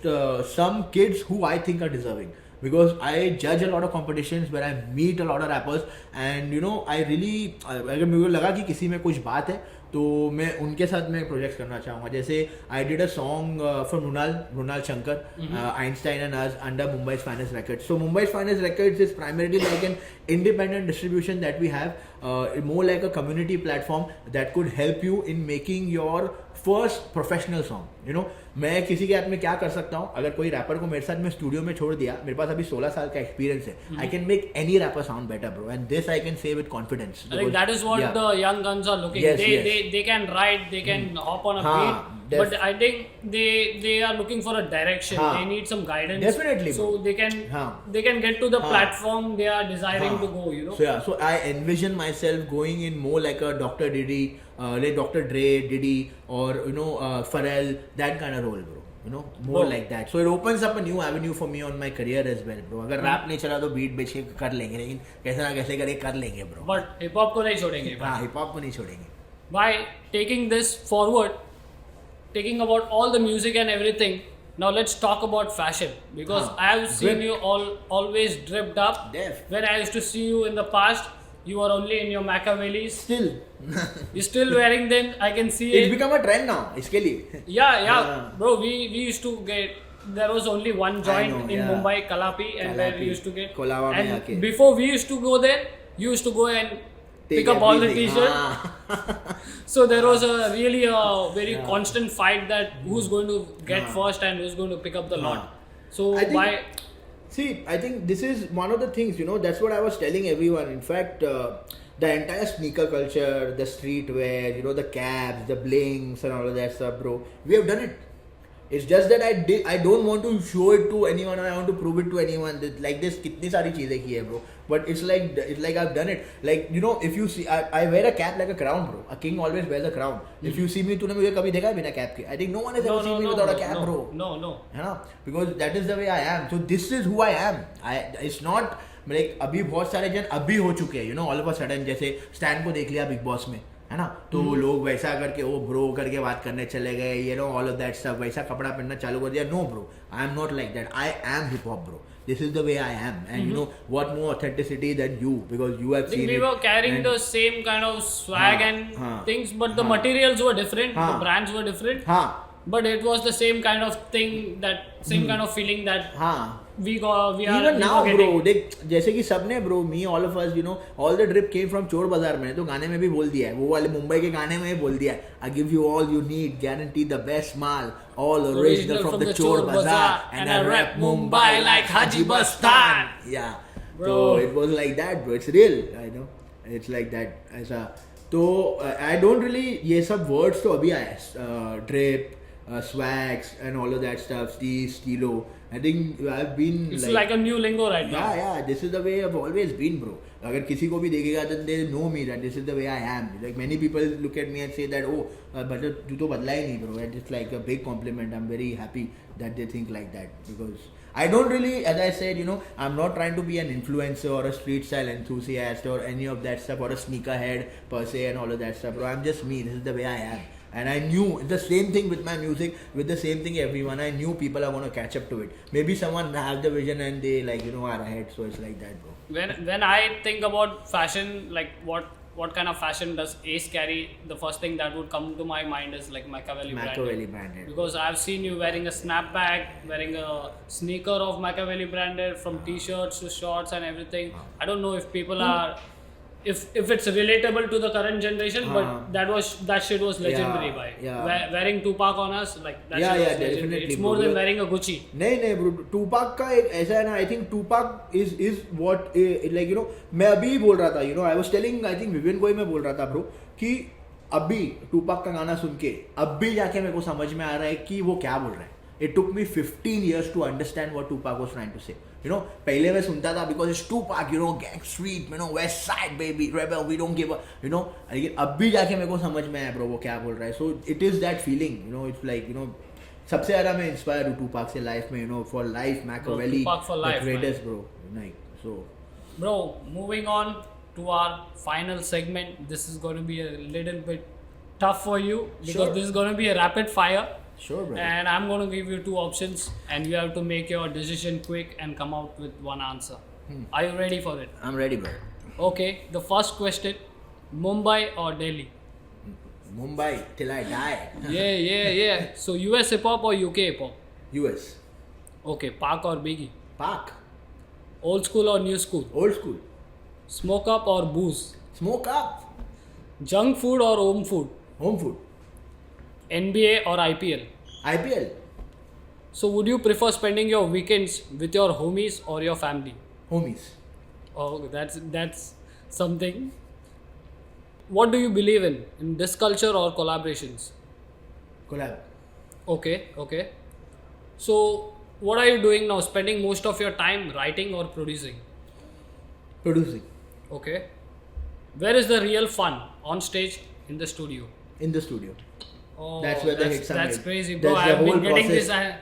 some kids who I think are deserving. Because I judge a lot of competitions where I meet a lot of rappers and you know, I really, अगर मेरे को लगा कि किसी में कुछ बात है तो मैं उनके साथ में प्रोजेक्ट्स करना चाहूँगा. जैसे I did a song for Mrinal Shankar, Einstein and us under Mumbai's finest records. So Mumbai's finest records is primarily like an independent distribution that we have, more like a community platform that could help you in making your first professional song. You know, मैं किसी के हाथ में क्या कर सकता हूँ, अगर कोई रैपर को मेरे साथ में स्टूडियो में छोड़ दिया, मेरे पास अभी 16 साल का एक्सपीरियंस है, I can make any rapper sound better bro, and this I can say with confidence. I think that is what the young guns are looking. Yes, they can write, they can hop on a beat, but I think they are looking for a direction. They need some guidance. Definitely. So they can get to the platform they are desiring to go. You know. So I envision myself going in more like a Dr. Diddy, like Dr. Dre, Diddy, or you know Pharrell, that kind of role, bro. You know, more like that. So it opens up a new avenue for me on my career as well, bro. अगर rap नहीं चला तो beat बेच के कर लेंगे, लेकिन कैसे ना कैसे करके कर लेंगे, bro. But hip hop को नहीं छोड़ेंगे. हाँ, hip hop को नहीं छोड़ेंगे. By taking this forward, taking about all the music and everything, now let's talk about fashion, because I have seen you always dripped up. When I used to see you in the past, you were only in your Machiavellis. Still. You're still wearing them. I can see it. It's become a trend now. इसके लिए. Yeah. Bro, we used to get. There was only one joint in Mumbai, Kalapi, and where we used to get. And before we used to go there, you used to go and pick up all the t-shirts. So there was a very constant fight that who's going to get first and who's going to pick up the lot. So why? See, I think this is one of the things, you know, that's what I was telling everyone. In fact, the entire sneaker culture, the streetwear, you know, the cabs, the blings and all of that stuff, bro, we have done it. It's just that I don't want to show it to anyone, or I want to prove it to anyone that like this कितनी सारी चीजें की है, bro. But it's like I've done it. Like, you know, if you see, I wear a cap like a crown, bro. A king always wears a crown. If you see me, तूने मुझे कभी देखा है बिना cap के? I think no one has ever seen me without a cap, bro. No. है ना? Because that is the way I am. So this is who I am. It's not like अभी बहुत सारे जन अभी हो चुके हैं, you know, all of a sudden जैसे स्टैन को देख लिया बिग बॉस में, है ना, तो लोग वैसा करके वो ब्रो करके बात करने चले गए, you know, all of that stuff, वैसा कपड़ा पहनना चालू कर दिया. No bro, I am not like that. I am hip hop, bro. This is the way I am, and you know what more authenticity than you, because you have seen it. We were carrying the same kind of swag and things, but the materials were different, the brands were different. But it was the same kind of thing, that same kind of feeling that we are even now, getting. bro. देख जैसे कि सबने bro, me, all of us, you know, all the drip came from चोर बाजार में. तो गाने में भी बोल दिया है, वो वाले मुंबई के गाने में बोल दिया है, I give you all you need, guarantee the best mall, all original from the चोर बाजार, and I rap Mumbai like Haji Bastan. Yeah, bro. So it was like that, bro. It's real, I know. It's like that. ऐसा तो I don't really ये सब words तो अभी आया, drip, swags and all of that stuff, stilo. I think I've been it's like a new lingo right now. Yeah, this is the way I've always been, bro. अगर किसी को भी देखेगा then they know me that this is the way I am. Like many people look at me and say that but तू तो बदला ही नहीं, bro. And it's like a big compliment. I'm very happy that they think like that, because I don't really, as I said, you know, I'm not trying to be an influencer or a street style enthusiast or any of that stuff, or a sneakerhead per se and all of that stuff, bro. I'm just me. This is the way I am. And I knew the same thing with my music, with the same thing everyone. I knew people are going to catch up to it. Maybe someone have the vision and they like, you know, are ahead. So it's like that, bro. When I think about fashion, like what kind of fashion does Ace carry? The first thing that would come to my mind is like Machiavelli branded. Because I've seen you wearing a snapback, wearing a sneaker of Machiavelli branded, from t-shirts to shorts and everything. I don't know if people are. If it's relatable to the current generation, but that shit was legendary, wearing Tupac on us, like that shit was legendary. It's more than wearing a Gucci. नहीं bro, Tupac का एक ऐसा है ना, I think Tupac is what like, you know, मैं अभी बोल रहा था, you know, I was telling, I think Vivian को ही मैं बोल रहा था bro, कि अभी टूपाक का गाना सुन के अब भी जाके मेरे को समझ में आ रहा है कि वो क्या बोल रहा है. It took me 15 years to understand what Tupac was trying to say. You know, पहले मैं सुनता था because it's Tupac, you know, gang street, you know, west side baby, rebel, we don't give a, you know. लेकिन अब भी जाके मेरे को समझ में आया bro वो क्या बोल रहा है. So it is that feeling, you know, it's like, you know, सबसे ज़्यादा मैं इंस्पायर हूँ टूपाक से लाइफ में, you know, for life, Machiavelli, the greatest bro. Like, so. Bro, moving on to our final segment. This is going to be a little bit tough for you because this is going to be a rapid fire. Sure, bro. And I'm going to give you two options and you have to make your decision quick and come out with one answer. Are you ready for it? I'm ready, bro. Okay, the first question, Mumbai or Delhi? Mumbai till I die. Yeah. So US hip hop or UK hip hop? US. Okay, Park or Biggie? Park. Old school or new school? Old school. Smoke up or booze? Smoke up. Junk food or home food? Home food. NBA or IPL? IPL. So would you prefer spending your weekends with your homies or your family? Homies. Oh, that's something. What do you believe in this culture or collaborations? Collab. Okay. So what are you doing now? Spending most of your time writing or producing? Producing. Okay. Where is the real fun? On stage, in the studio? In the studio. Oh, That's where the hits are that's made. crazy, bro. That's the I've been whole getting process. this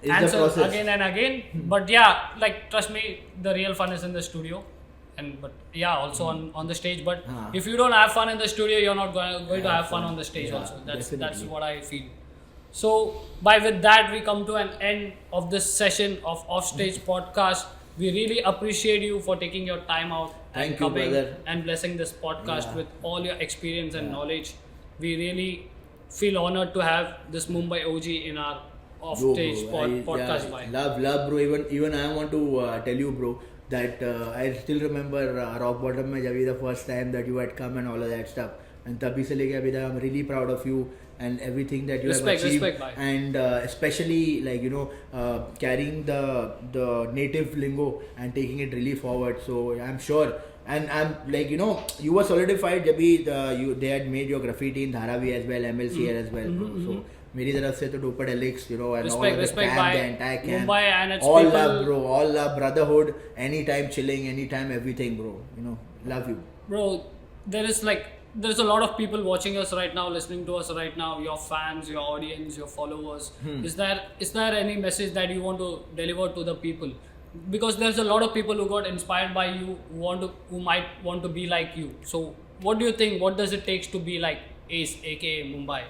It's the answer process. again and again. But yeah, like trust me, the real fun is in the studio. But yeah, also on the stage. But if you don't have fun in the studio, you're not going to have fun on the stage Yeah, also. That's definitely. what I feel. So with that, we come to an end of this session of Offstage Podcast. We really appreciate you for taking your time out and Thank you, coming brother. and blessing this podcast Yeah. with all your experience and knowledge. We really feel honored to have this Mumbai OG in our Offstage podcast. Love, bro. Even I want to tell you, bro, that I still remember Rock Bottom में जब the first time that you had come and all of that stuff. And तभी से लेके अभी तक I'm really proud of you and everything that you have achieved. Bye. And especially like, you know, carrying the native lingo and taking it really forward. So I'm sure. And I'm like, you know, you were solidified जब भी they had made your graffiti in Dharavi as well, MLCL as well, bro. So मेरी तरफ से तो Dopadelics, you know, and all of the camp, the entire camp, Mumbai and its all people. love, bro, all love, brotherhood, anytime chilling, anytime everything, bro. You know, love you. Bro, there's a lot of people watching us right now, listening to us right now, your fans, your audience, your followers. Is there any message that you want to deliver to the people? Because there's a lot of people who got inspired by you, who might want to be like you. So what do you think? What does it take to be like Ace, aka Mumbai?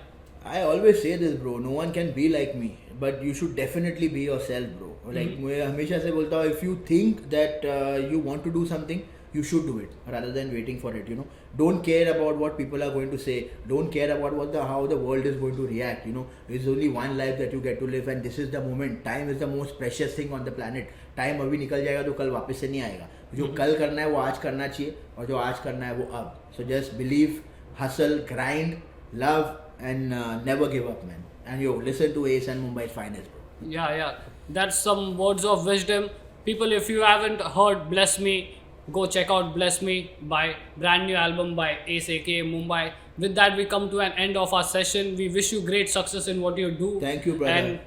I always say this, bro. No one can be like me, but you should definitely be yourself, bro. Like मैं हमेशा से बोलता हूँ, if you think that you want to do something, you should do it rather than waiting for it. You know, don't care about what people are going to say. Don't care about how the world is going to react. You know, there's only one life that you get to live, and this is the moment. Time is the most precious thing on the planet. Time अभी निकल जाएगा तो कल वापस से नहीं आएगा. जो कल करना है वो आज करना चाहिए, और जो आज करना है वो अब. So just believe, hustle, grind, love, and never give up, man. And yo, listen to Ace and Mumbai's finest, bro. Yeah. That's some words of wisdom. People, if you haven't heard Bless Me, go check out Bless Me by brand new album by Ace aka Mumbai. With that, we come to an end of our session. We wish you great success in what you do. Thank you, brother.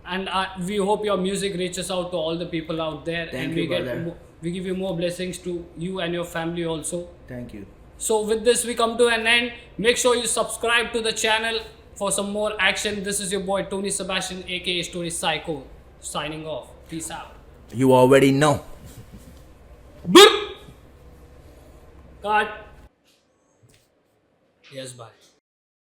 And we hope your music reaches out to all the people out there. Thank you, brother. We give you more blessings to you and your family also. Thank you. So with this, we come to an end. Make sure you subscribe to the channel for some more action. This is your boy Tony Sebastian aka Story Psycho signing off. Peace out. You already know. Cut. Yes, bye.